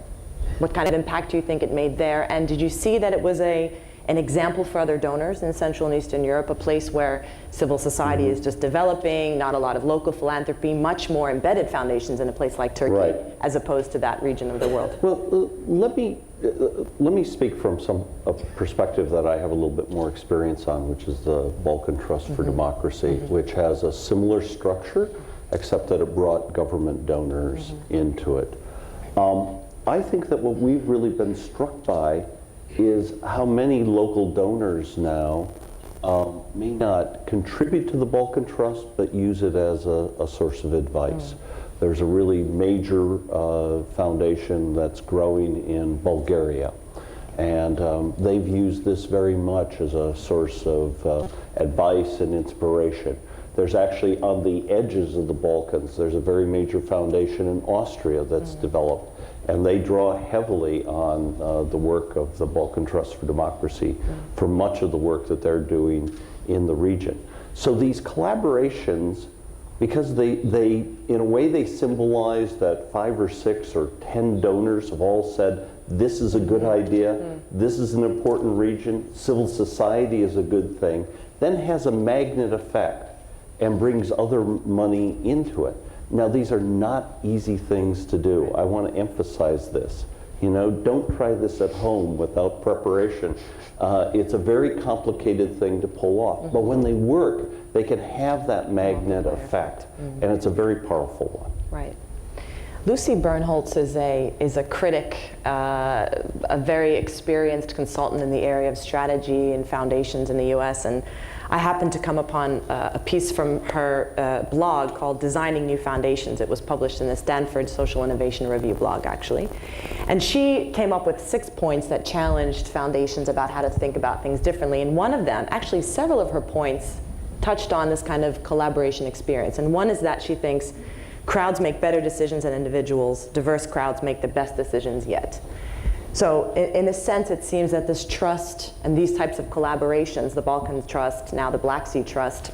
What kind of impact do you think it made there? And did you see that it was an example for other donors in Central and Eastern Europe, a place where civil society is just developing, not a lot of local philanthropy, much more embedded foundations in a place like Turkey, as opposed to that region of the world? Well, let me speak from a perspective that I have a little bit more experience on, which is the Balkan Trust for Democracy, which has a similar structure, except that it brought government donors into it. I think that what we've really been struck by is how many local donors now may not contribute to the Balkan Trust, but use it as a source of advice. There's a really major foundation that's growing in Bulgaria, and they've used this very much as a source of advice and inspiration. There's actually, on the edges of the Balkans, there's a very major foundation in Austria that's developed, and they draw heavily on the work of the Balkan Trust for Democracy for much of the work that they're doing in the region. So these collaborations, because they in a way they symbolize that 5 or 6 or 10 donors have all said, this is a good idea, this is an important region, civil society is a good thing, then has a magnet effect and brings other money into it. Now, these are not easy things to do. I want to emphasize this. You know, don't try this at home without preparation. It's a very complicated thing to pull off. But when they work, they can have that magnet effect, and it's a very powerful one. Right. Lucy Bernholtz is a critic, a very experienced consultant in the area of strategy and foundations in the U.S., and I happened to come upon a piece from her blog called Designing New Foundations. It was published in the Stanford Social Innovation Review blog, actually. And she came up with 6 points that challenged foundations about how to think about things differently. And one of them, actually several of her points, touched on this kind of collaboration experience. And one is that she thinks crowds make better decisions than individuals. Diverse crowds make the best decisions yet. So in a sense, it seems that this trust and these types of collaborations, the Balkan Trust, now the Black Sea Trust,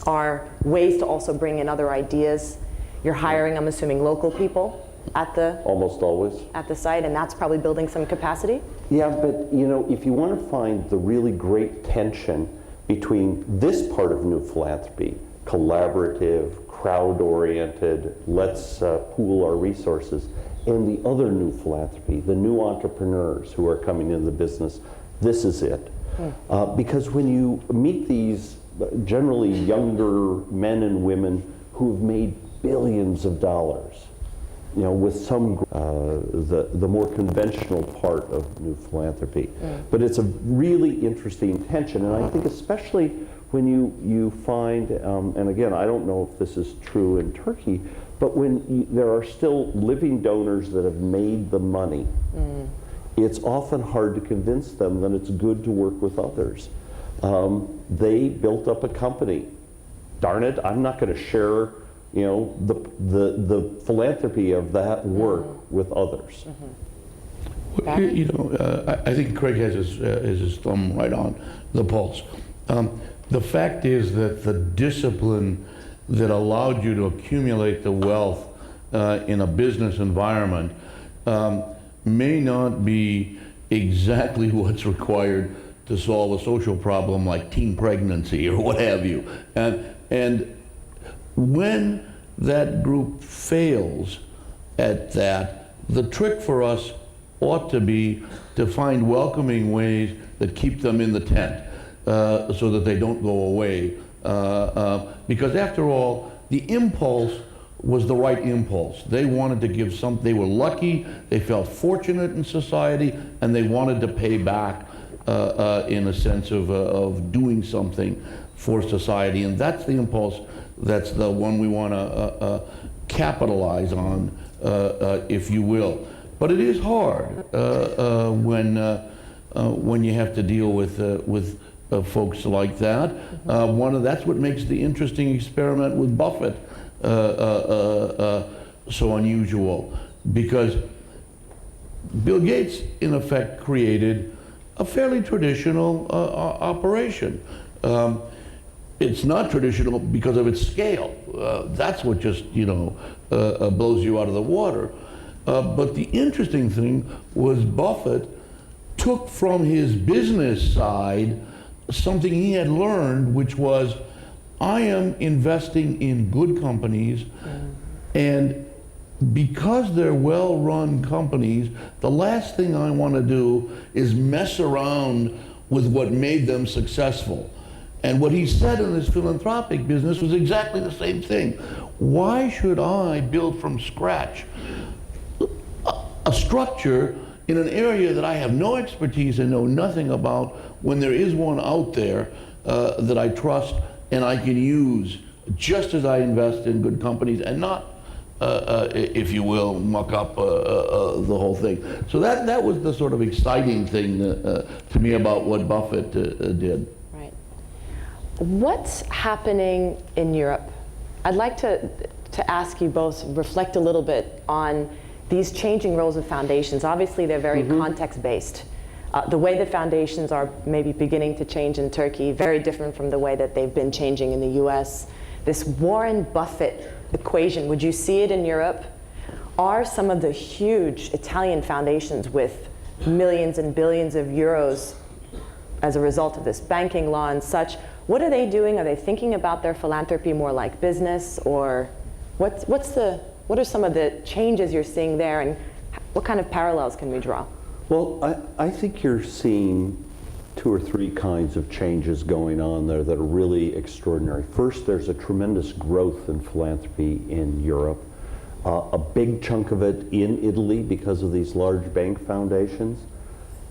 are ways to also bring in other ideas. You're hiring, I'm assuming, local people at the Almost always. at the site, and that's probably building some capacity? Yeah, but you know, if you want to find the really great tension between this part of new philanthropy, collaborative, crowd-oriented, let's pool our resources, and the other new philanthropy, the new entrepreneurs who are coming into the business, this is it. Because when you meet these generally younger men and women who have made billions of dollars, you know, with some the more conventional part of new philanthropy. But it's a really interesting tension, and I think especially when you find, and again, I don't know if this is true in Turkey, but when there are still living donors that have made the money, it's often hard to convince them that it's good to work with others. They built up a company. Darn it, I'm not going to share, you know, the philanthropy of that work with others. Well, you know, I think Craig has his thumb right on the pulse. The fact is that the discipline that allowed you to accumulate the wealth in a business environment may not be exactly what's required to solve a social problem like teen pregnancy or what have you. And when that group fails at that, the trick for us ought to be to find welcoming ways that keep them in the tent so that they don't go away. Because after all, the impulse was the right impulse. They wanted to give some, they were lucky, they felt fortunate in society, and they wanted to pay back in a sense of doing something for society. And that's the impulse, that's the one we want to capitalize on, if you will. But it is hard when you have to deal with folks like that. That's what makes the interesting experiment with Buffett so unusual, because Bill Gates in effect created a fairly traditional operation. It's not traditional because of its scale. That's what just, you know, blows you out of the water. But the interesting thing was Buffett took from his business side something he had learned, which was, I am investing in good companies, and because they're well-run companies, the last thing I want to do is mess around with what made them successful. And what he said in his philanthropic business was exactly the same thing. Why should I build from scratch a structure in an area that I have no expertise and know nothing about, when there is one out there that I trust and I can use, just as I invest in good companies and not, if you will, muck up the whole thing. So that was the sort of exciting thing to me about what Buffett did. Right. What's happening in Europe? I'd like to ask you both, reflect a little bit on these changing roles of foundations. Obviously, they're very context-based. The way that foundations are maybe beginning to change in Turkey, very different from the way that they've been changing in the US. This Warren Buffett equation, would you see it in Europe? Are some of the huge Italian foundations with millions and billions of euros as a result of this banking law and such, what are they doing? Are they thinking about their philanthropy more like business, or what are some of the changes you're seeing there, and what kind of parallels can we draw? Well, I think you're seeing 2 or 3 kinds of changes going on there that are really extraordinary. First, there's a tremendous growth in philanthropy in Europe. A big chunk of it in Italy because of these large bank foundations.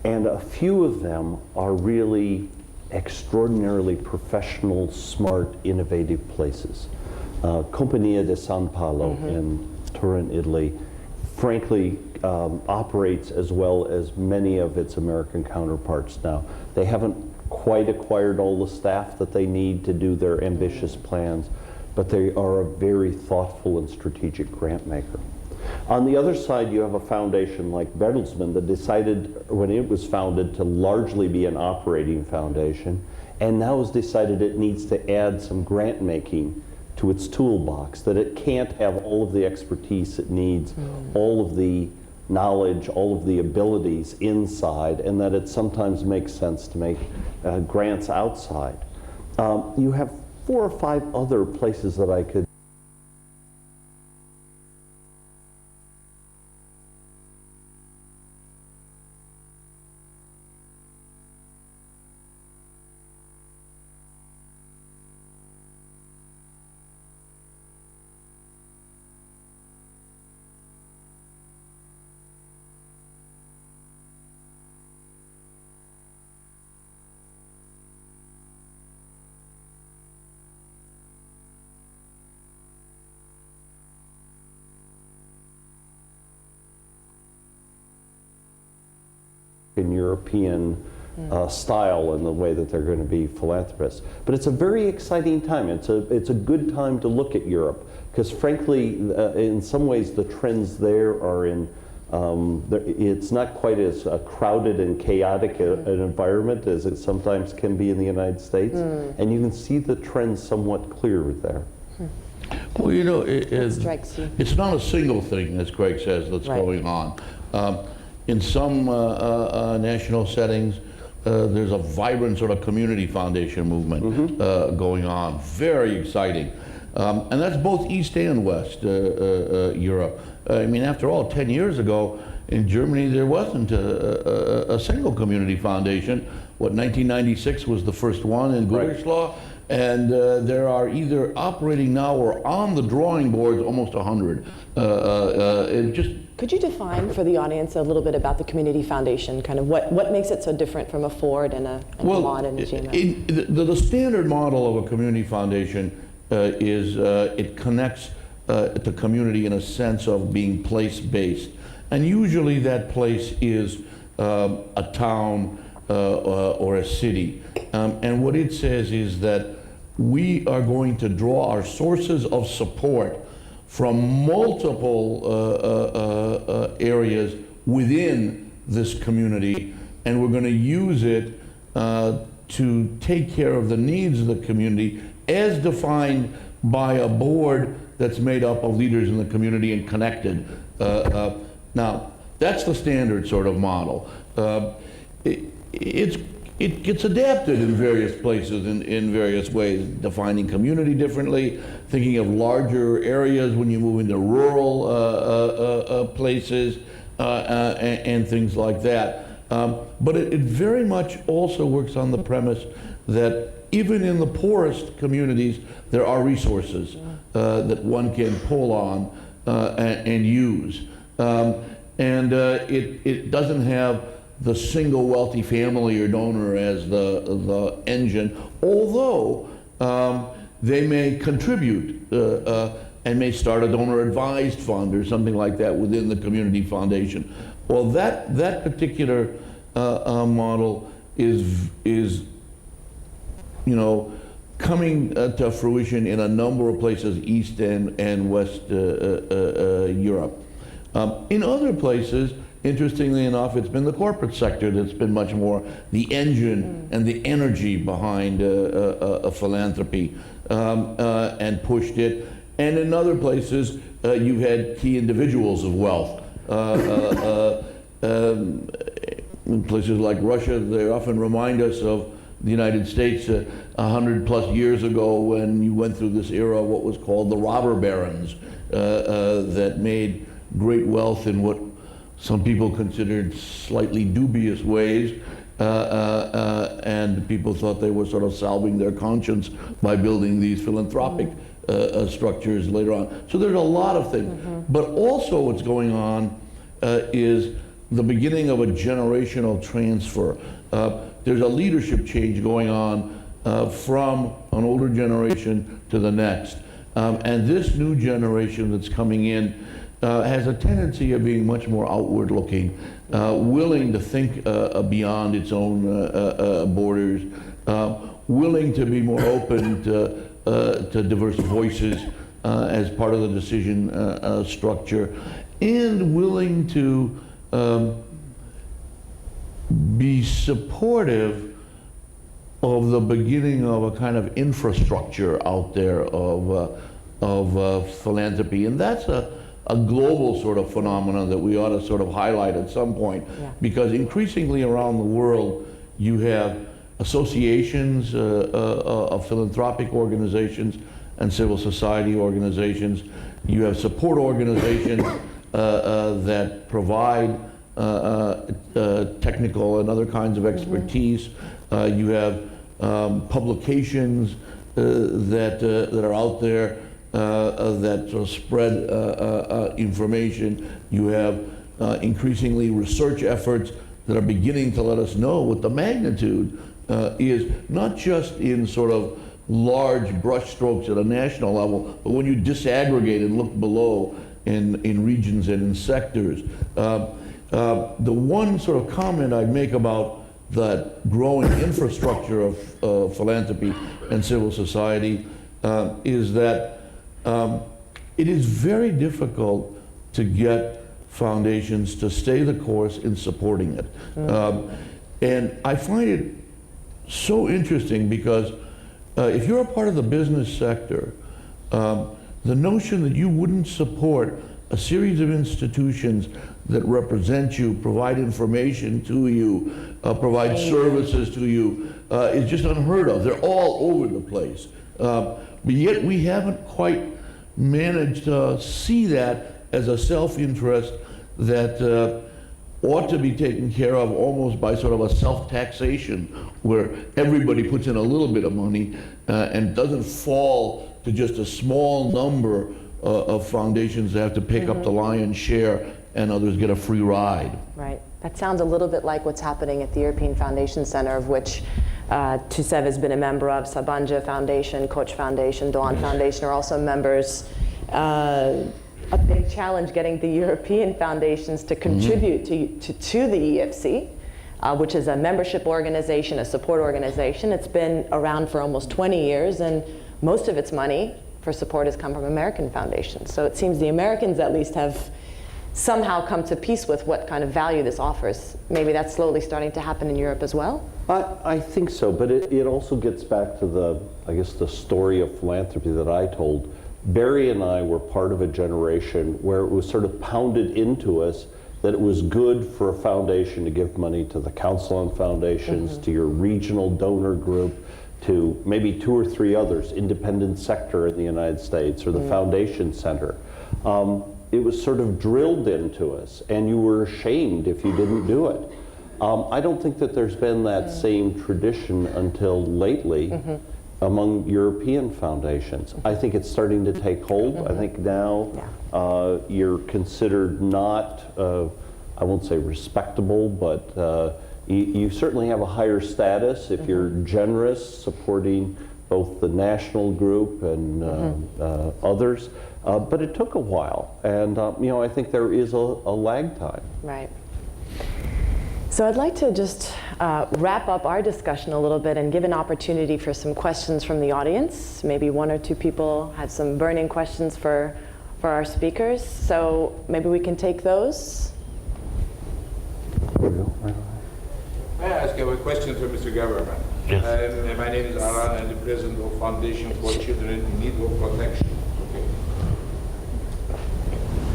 And a few of them are really extraordinarily professional, smart, innovative places. Compagnia di San Paolo in Turin, Italy, frankly, operates as well as many of its American counterparts now. They haven't quite acquired all the staff that they need to do their ambitious plans, but they are a very thoughtful and strategic grant maker. On the other side, you have a foundation like Bertelsmann that decided when it was founded to largely be an operating foundation, and now has decided it needs to add some grant making to its toolbox, that it can't have all of the expertise it needs, all of the knowledge, all of the abilities inside, and that it sometimes makes sense to make grants outside. You have 4 or 5 other places that I could in European style in the way that they're going to be philanthropists. But it's a very exciting time. It's a good time to look at Europe, because frankly, in some ways the trends there are in, it's not quite as crowded and chaotic an environment as it sometimes can be in the United States. And you can see the trends somewhat clearer there. Well, you know, Strikes you. it's not a single thing, as Greg says, that's Right. going on. In some national settings, there's a vibrant sort of community foundation movement going on. Very exciting. And that's both East and West Europe. I mean, after all, 10 years ago in Germany, there wasn't a single community foundation. What, 1996 was the first one in Güler, and there are either operating now or on the drawing boards almost 100. It just Could you define for the audience a little bit about the community foundation, kind of what makes it so different from a Ford and a Mott and a GMO? The standard model of a community foundation is it connects the community in a sense of being place-based. And usually that place is a town or a city. And what it says is that we are going to draw our sources of support from multiple areas within this community, and we're going to use it to take care of the needs of the community as defined by a board that's made up of leaders in the community and connected. Now, that's the standard sort of model. It gets adapted in various places in various ways, defining community differently, thinking of larger areas when you move into rural places, and things like that. But it very much also works on the premise that even in the poorest communities, there are resources that one can pull on and use. It doesn't have the single wealthy family or donor as the engine, although they may contribute and may start a donor advised fund or something like that within the community foundation. Well, that particular model is coming to fruition in a number of places, East and West Europe. In other places, interestingly enough, it's been the corporate sector that's been much more the engine and the energy behind a philanthropy and pushed it. And in other places, you've had key individuals of wealth. In places like Russia, they often remind us of the United States 100+ years ago when you went through this era of what was called the robber barons that made great wealth in what some people considered slightly dubious ways, and people thought they were sort of salving their conscience by building these philanthropic structures later on. So there's a lot of things. But also what's going on is the beginning of a generational transfer. there's a leadership change going on from an older generation to the next. And this new generation that's coming in has a tendency of being much more outward looking, willing to think beyond its own borders, willing to be more open to diverse voices as part of the decision structure, and willing to be supportive of the beginning of a kind of infrastructure out there of philanthropy. And that's a global sort of phenomenon that we ought to sort of highlight at some point, because increasingly around the world you have associations of philanthropic organizations and civil society organizations. You have support organizations that provide technical and other kinds of expertise. You have publications that are out there that sort of spread information. You have increasingly research efforts that are beginning to let us know what the magnitude is, not just in sort of large brushstrokes at a national level, but when you disaggregate and look below in regions and in sectors. The one sort of comment I'd make about the growing infrastructure of philanthropy and civil society is that it is very difficult to get foundations to stay the course in supporting it. And I find it so interesting because if you're a part of the business sector, the notion that you wouldn't support a series of institutions that represent you, provide information to you, provide services to you, is just unheard of. They're all over the place. But yet we haven't quite managed to see that as a self-interest that ought to be taken care of almost by sort of a self-taxation where everybody puts in a little bit of money and doesn't fall to just a small number of foundations that have to pick up the lion's share and others get a free ride. Right. That sounds a little bit like what's happening at the European Foundation Center, of which TUSEV has been a member of. Sabancı Foundation, Koç Foundation, Doğan Foundation are also members. A big challenge getting the European foundations to contribute to the EFC, which is a membership organization, a support organization. It's been around for almost 20 years, and most of its money for support has come from American foundations. So it seems the Americans at least have somehow come to peace with what kind of value this offers. Maybe that's slowly starting to happen in Europe as well? I think so, but it also gets back to the, I guess, the story of philanthropy that I told. Barry and I were part of a generation where it was sort of pounded into us that it was good for a foundation to give money to the Council on Foundations, to your regional donor group, to maybe 2 or 3 others, independent sector in the United States, or the Foundation Center. It was sort of drilled into us, and you were ashamed if you didn't do it. I don't think that there's been that same tradition until lately among European foundations. I think it's starting to take hold. I think now you're considered not, I won't say respectable, but you certainly have a higher status if you're generous, supporting both the national group and others. But it took a while, and you know, I think there is a lag time. Right. So I'd like to just wrap up our discussion a little bit and give an opportunity for some questions from the audience. Maybe 1 or 2 people have some burning questions for our speakers. So maybe we can take those. May I ask you a question to Mr. Gaberman? Yes. My name is Aran. I'm the president of Foundation for Children in Need of Protection. Okay.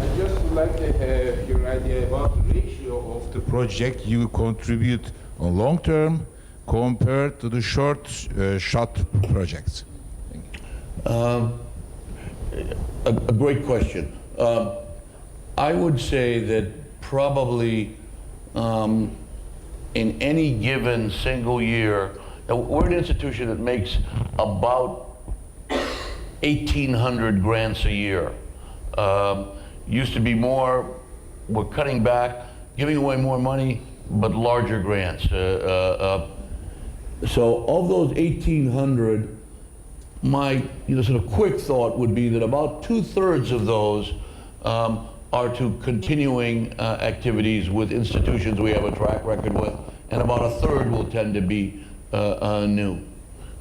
I just would like to have your idea about the ratio of the project you contribute on long term compared to the short projects. Thank you. A great question. I would say that probably in any given single year, we're an institution that makes about 1,800 grants a year. Used to be more. We're cutting back, giving away more money, but larger grants. So of those 1,800, my sort of quick thought would be that about 2/3 of those are to continuing activities with institutions we have a track record with, and about 1/3 will tend to be new.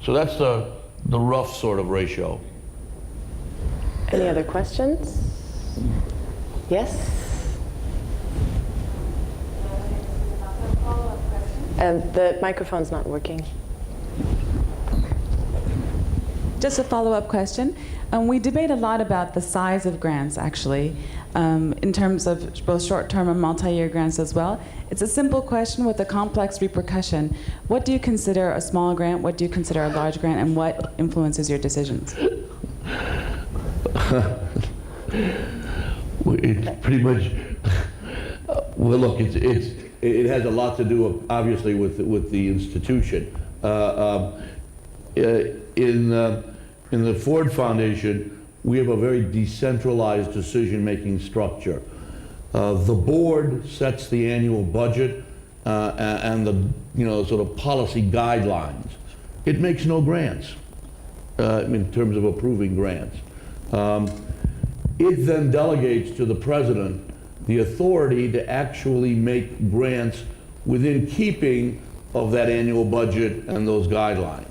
So that's the rough sort of ratio. Any other questions? Yes? The microphone's not working. Just a follow-up question. We debate a lot about the size of grants, actually, in terms of both short-term and multi-year grants as well. It's a simple question with a complex repercussion. What do you consider a small grant? What do you consider a large grant? And what influences your decisions? It's pretty much, well, look, it has a lot to do, obviously, with the institution. In the Ford Foundation, we have a very decentralized decision-making structure. The board sets the annual budget and the sort of policy guidelines. It makes no grants in terms of approving grants. It then delegates to the president the authority to actually make grants within keeping of that annual budget and those guidelines.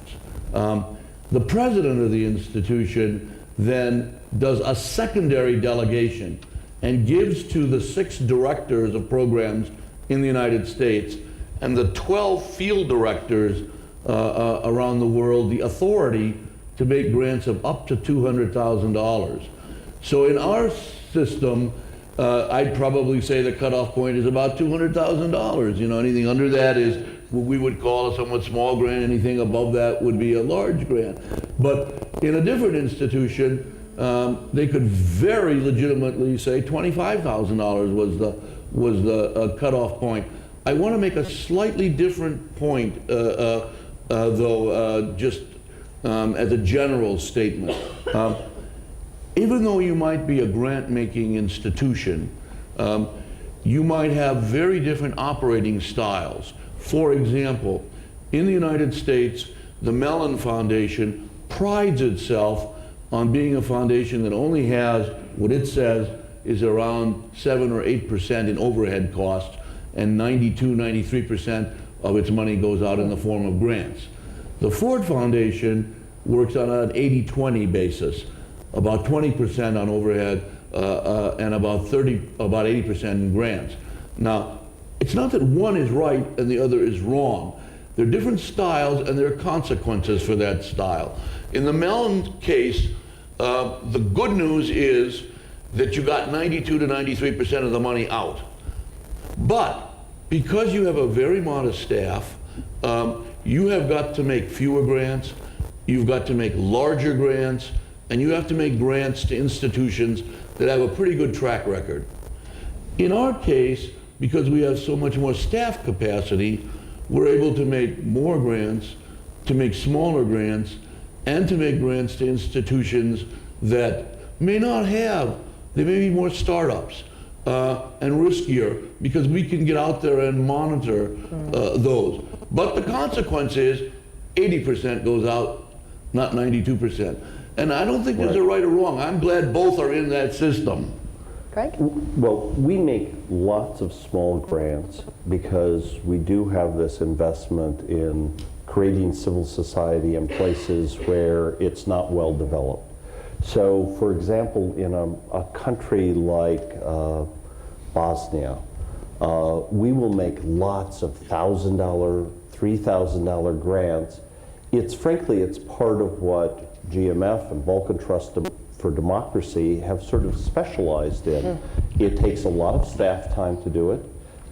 The president of the institution then does a secondary delegation and gives to the 6 directors of programs in the United States and the 12 field directors around the world the authority to make grants of up to $200,000. So in our system, I'd probably say the cutoff point is about $200,000. Anything under that is what we would call a somewhat small grant. Anything above that would be a large grant. But in a different institution, they could very legitimately say $25,000 was the cutoff point. I want to make a slightly different point, though, just as a general statement. Even though you might be a grant-making institution, you might have very different operating styles. For example, in the United States, the Mellon Foundation prides itself on being a foundation that only has what it says is around 7 or 8% in overhead costs, and 93% of its money goes out in the form of grants. The Ford Foundation works on an 80-20 basis, about 20% on overhead and about 80% in grants. Now, it's not that one is right and the other is wrong. There are different styles and there are consequences for that style. In the Mellon case, the good news is that you got 92 to 93% of the money out. But because you have a very modest staff, you have got to make fewer grants, you've got to make larger grants, and you have to make grants to institutions that have a pretty good track record. In our case, because we have so much more staff capacity, we're able to make more grants, to make smaller grants, and to make grants to institutions that may not have, they may be more startups and riskier, because we can get out there and monitor those. But the consequence is 80% goes out, not 92%. And I don't think there's a right or wrong. I'm glad both are in that system. Greg? Well, we make lots of small grants because we do have this investment in creating civil society in places where it's not well developed. So, for example, in a country like Bosnia, we will make lots of $1,000, $3,000 grants. Frankly, it's part of what GMF and Vulcan Trust for Democracy have sort of specialized in. It takes a lot of staff time to do it.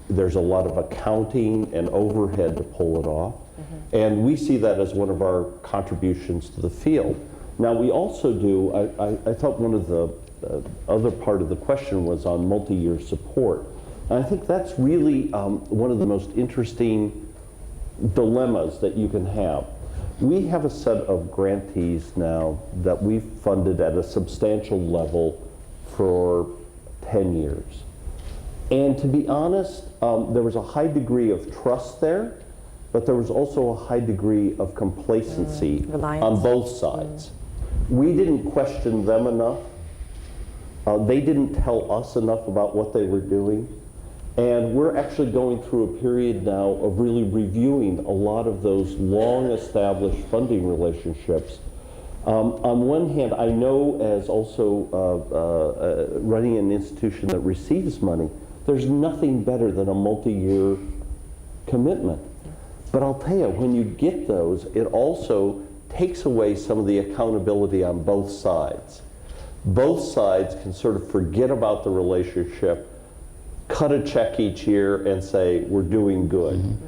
There's a lot of accounting and overhead to pull it off. And we see that as one of our contributions to the field. Now, we also do, I thought one of the other part of the question was on multi-year support. And I think that's really one of the most interesting dilemmas that you can have. We have a set of grantees now that we've funded at a substantial level for 10 years. And to be honest, there was a high degree of trust there but there was also a high degree of complacency Reliance. on both sides. We didn't question them enough. They didn't tell us enough about what they were doing. And we're actually going through a period now of really reviewing a lot of those long-established funding relationships. On one hand, I know as also running an institution that receives money, there's nothing better than a multi-year commitment. But I'll tell you, when you get those, it also takes away some of the accountability on both sides. Both sides can sort of forget about the relationship, cut a check each year and say, we're doing good,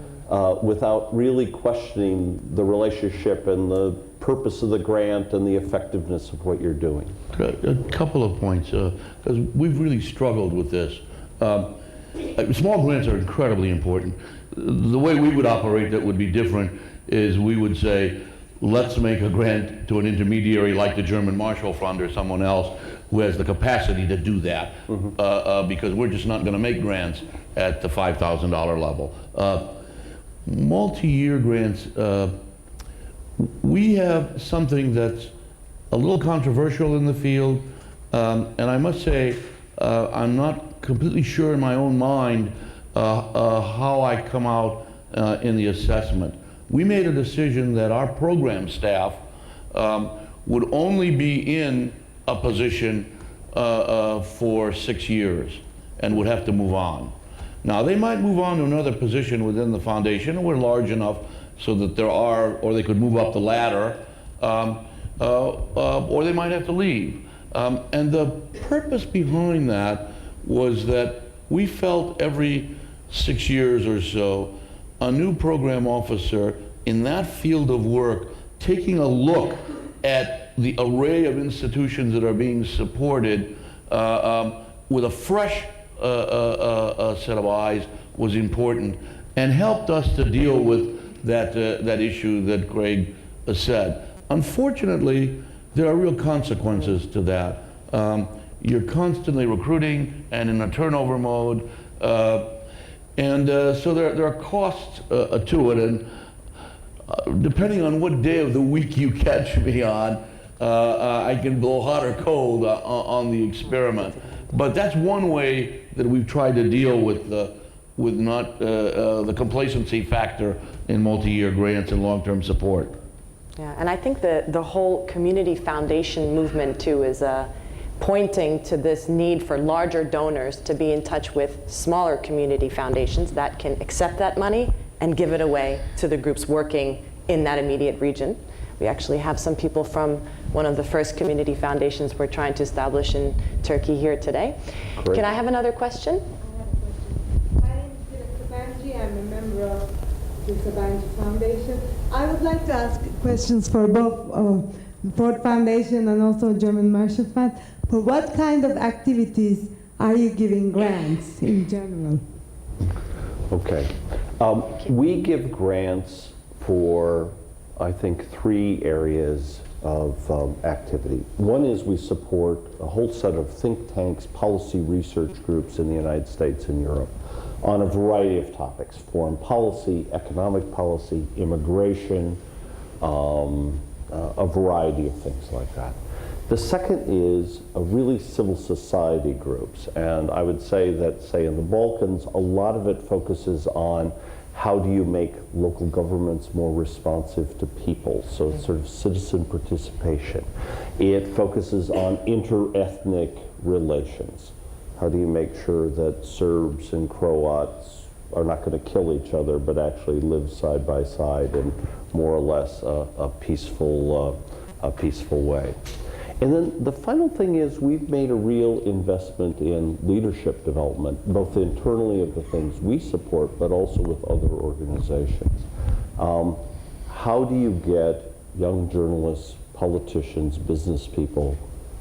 without really questioning the relationship and the purpose of the grant and the effectiveness of what you're doing. A couple of points, because we've really struggled with this. Small grants are incredibly important. The way we would operate that would be different is we would say, let's make a grant to an intermediary like the German Marshall Fund or someone else who has the capacity to do that, because we're just not going to make grants at the $5,000 level. Multi-year grants, we have something that's a little controversial in the field, and I must say I'm not completely sure in my own mind how I come out in the assessment. We made a decision that our program staff would only be in a position for 6 years and would have to move on. Now, they might move on to another position within the foundation, and we're large enough so that there are, or they could move up the ladder, or they might have to leave. And the purpose behind that was that we felt every 6 years or so, a new program officer in that field of work taking a look at the array of institutions that are being supported with a fresh set of eyes was important, and helped us to deal with that issue that Greg said. Unfortunately, there are real consequences to that. You're constantly recruiting and in a turnover mode, so there are costs to it, and depending on what day of the week you catch me on, I can blow hot or cold on the experiment. But that's one way that we've tried to deal with not the complacency factor in multi-year grants and long-term support. Yeah, and I think the whole community foundation movement too is pointing to this need for larger donors to be in touch with smaller community foundations that can accept that money and give it away to the groups working in that immediate region. We actually have some people from one of the first community foundations we're trying to establish in Turkey here today. Great. Can I have another question? I have a question. My name is Sabancı. I'm a member of the Sabancı Foundation. I would like to ask questions for both Ford Foundation and also German Marshall Fund. For what kind of activities are you giving grants in general? Okay. We give grants for, I think, 3 areas of activity. One is we support a whole set of think tanks, policy research groups in the United States and Europe on a variety of topics: foreign policy, economic policy, immigration, a variety of things like that. The second is a really civil society groups, and I would say that, say in the Balkans, a lot of it focuses on how do you make local governments more responsive to people, so it's sort of citizen participation. It focuses on inter-ethnic relations. How do you make sure that Serbs and Croats are not going to kill each other, but actually live side by side in more or less a peaceful way. And then the final thing is we've made a real investment in leadership development, both internally of the things we support, but also with other organizations. How do you get young journalists, politicians, business people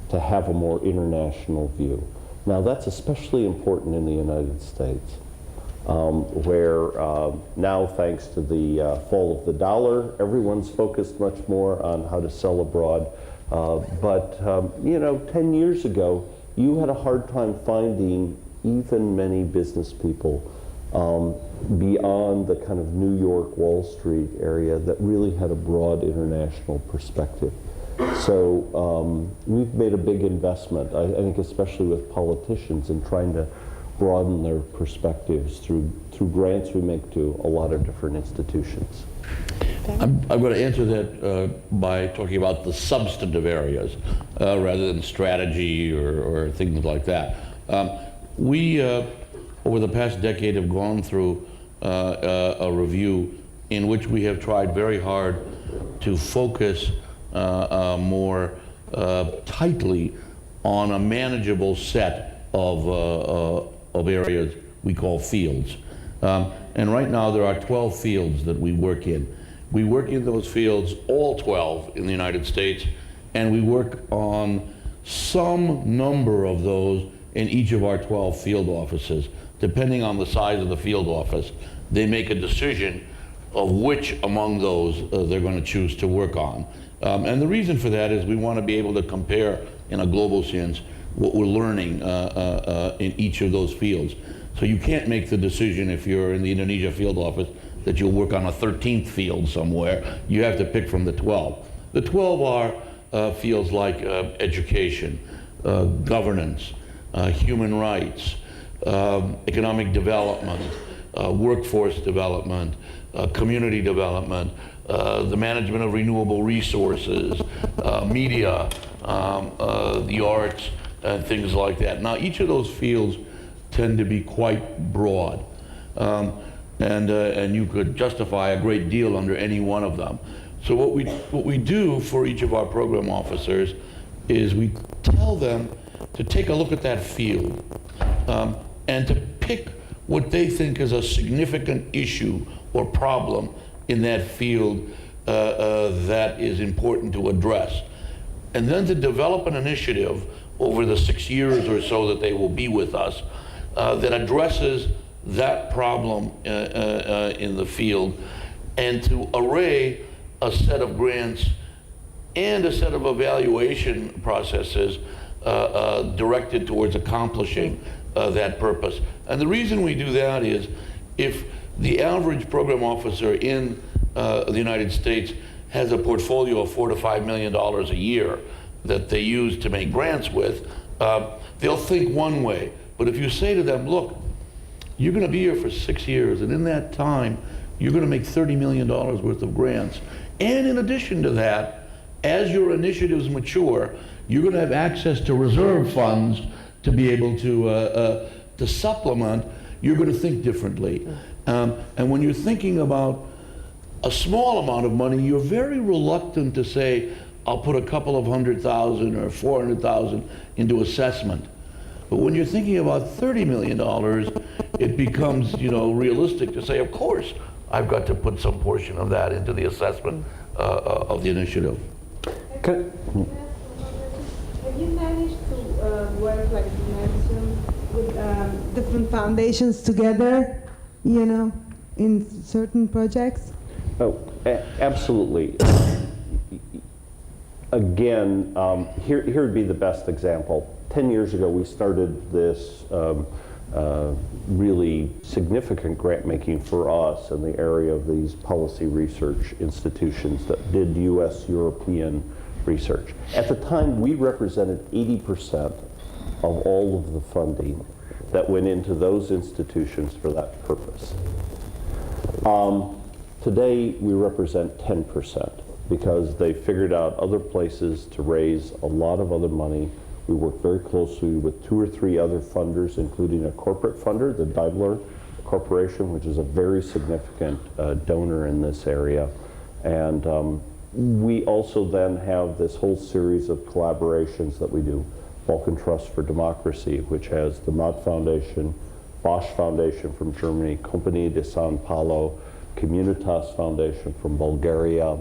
to have a more international view? Now that's especially important in the United States, where now, thanks to the fall of the dollar, everyone's focused much more on how to sell abroad. But 10 years ago, you had a hard time finding even many business people beyond the kind of New York, Wall Street area that really had a broad international perspective. So we've made a big investment, I think especially with politicians, in trying to broaden their perspectives through grants we make to a lot of different institutions. I'm going to answer that by talking about the substantive areas rather than strategy or things like that. We, over the past decade, have gone through a review in which we have tried very hard to focus more tightly on a manageable set of areas we call fields. And right now there are 12 fields that we work in. We work in those fields, all 12 in the United States, and we work on some number of those in each of our 12 field offices. Depending on the size of the field office, they make a decision of which among those they're going to choose to work on. And the reason for that is we want to be able to compare in a global sense what we're learning in each of those fields. So you can't make the decision if you're in the Indonesia field office that you'll work on a 13th field somewhere. You have to pick from the 12. The 12 are fields like education, governance, human rights, economic development, workforce development, community development, the management of renewable resources, media, the arts, and things like that. Now, each of those fields tend to be quite broad, and you could justify a great deal under any one of them. So what we do for each of our program officers is we tell them to take a look at that field and to pick what they think is a significant issue or problem in that field that is important to address. And then to develop an initiative over the 6 years or so that they will be with us that addresses that problem in the field, and to array a set of grants and a set of evaluation processes directed towards accomplishing that purpose. And the reason we do that is if the average program officer in the United States has a portfolio of $4 to $5 million a year that they use to make grants with, they'll think one way. But if you say to them, look, you're going to be here for 6 years, and in that time, you're going to make $30 million worth of grants. And in addition to that, as your initiatives mature, you're going to have access to reserve funds to be able to supplement. You're going to think differently. And when you're thinking about a small amount of money, you're very reluctant to say, I'll put a couple of $100,000 or $400,000 into assessment. But when you're thinking about $30 million, it becomes, realistic to say, of course, I've got to put some portion of that into the assessment of the initiative. Have you managed to work, like you mentioned, with different foundations together, in certain projects? Oh, absolutely. Again, here would be the best example. 10 years ago, we started this really significant grant making for us in the area of these policy research institutions that did U.S. European research. At the time, we represented 80% of all of the funding that went into those institutions for that purpose. Today, we represent 10% because they figured out other places to raise a lot of other money. We work very closely with 2 or 3 other funders, including a corporate funder, the Daimler Corporation, which is a very significant donor in this area. And we also then have this whole series of collaborations that we do. Balkan Trust for Democracy, which has the Mott Foundation, Bosch Foundation from Germany, Compagnie de São Paulo, Communitas Foundation from Bulgaria.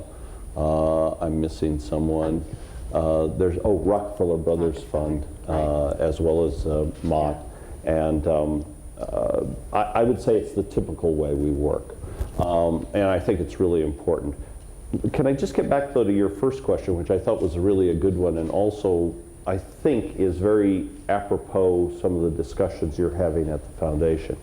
I'm missing someone. There's Rockefeller Brothers Fund, as well as Mott. And I would say it's the typical way we work. And I think it's really important. Can I just get back, though, to your first question, which I thought was really a good one, and also I think is very apropos some of the discussions you're having at the foundation.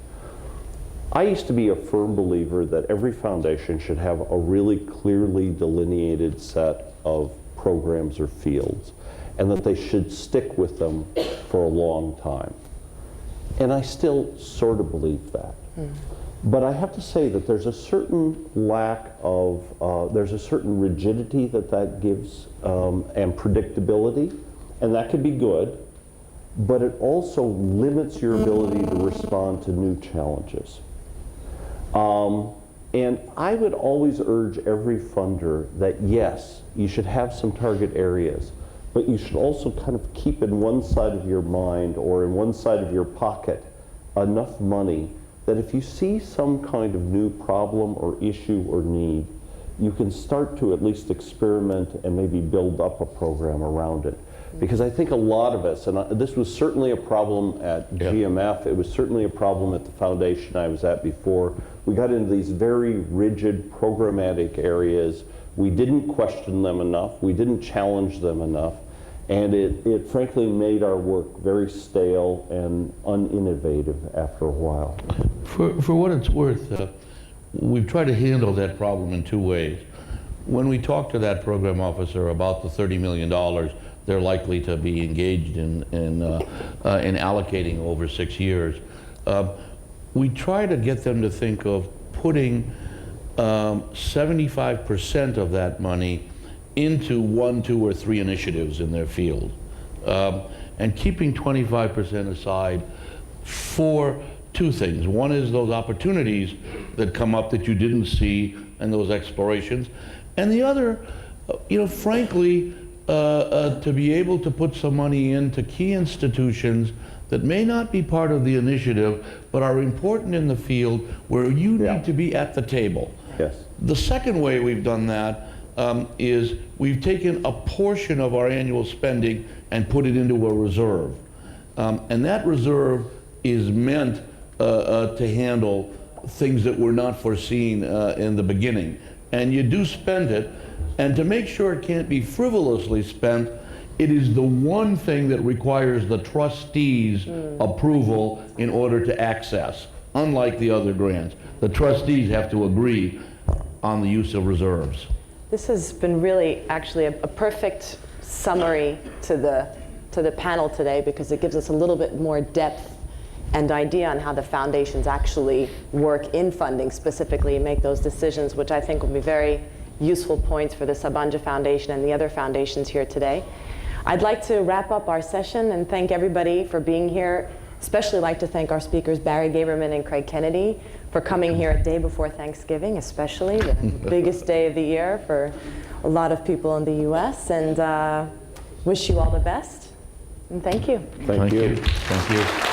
I used to be a firm believer that every foundation should have a really clearly delineated set of programs or fields, and that they should stick with them for a long time. And I still sort of believe that. But I have to say that there's a certain lack of, there's a certain rigidity that gives and predictability, and that can be good, but it also limits your ability to respond to new challenges. And I would always urge every funder that yes, you should have some target areas, but you should also kind of keep in one side of your mind or in one side of your pocket enough money that if you see some kind of new problem or issue or need, you can start to at least experiment and maybe build up a program around it. Because I think a lot of us, and this was certainly a problem at GMF, it was certainly a problem at the foundation I was at before, we got into these very rigid programmatic areas. We didn't question them enough, we didn't challenge them enough, and it frankly made our work very stale and uninnovative after a while. For what it's worth, we've tried to handle that problem in two ways. When we talk to that program officer about the $30 million they're likely to be engaged in allocating over 6 years, we try to get them to think of putting 75% of that money into 1, 2, or 3 initiatives in their field, and keeping 25% aside for 2 things. One is those opportunities that come up that you didn't see and those explorations, and the other, frankly, to be able to put some money into key institutions that may not be part of the initiative, but are important in the field where you need to be at the table. Yes. The second way we've done that is we've taken a portion of our annual spending and put it into a reserve. And that reserve is meant to handle things that were not foreseen in the beginning. And you do spend it, and to make sure it can't be frivolously spent, it is the one thing that requires the trustees' approval in order to access, unlike the other grants. The trustees have to agree on the use of reserves. This has been really actually a perfect summary to the panel today, because it gives us a little bit more depth and idea on how the foundations actually work in funding specifically and make those decisions, which I think will be very useful points for the Sabancı Foundation and the other foundations here today. I'd like to wrap up our session and thank everybody for being here. Especially like to thank our speakers Barry Gaberman and Craig Kennedy for coming here a day before Thanksgiving, especially the biggest day of the year for a lot of people in the US, and wish you all the best, and thank you. Thank you. Thank you.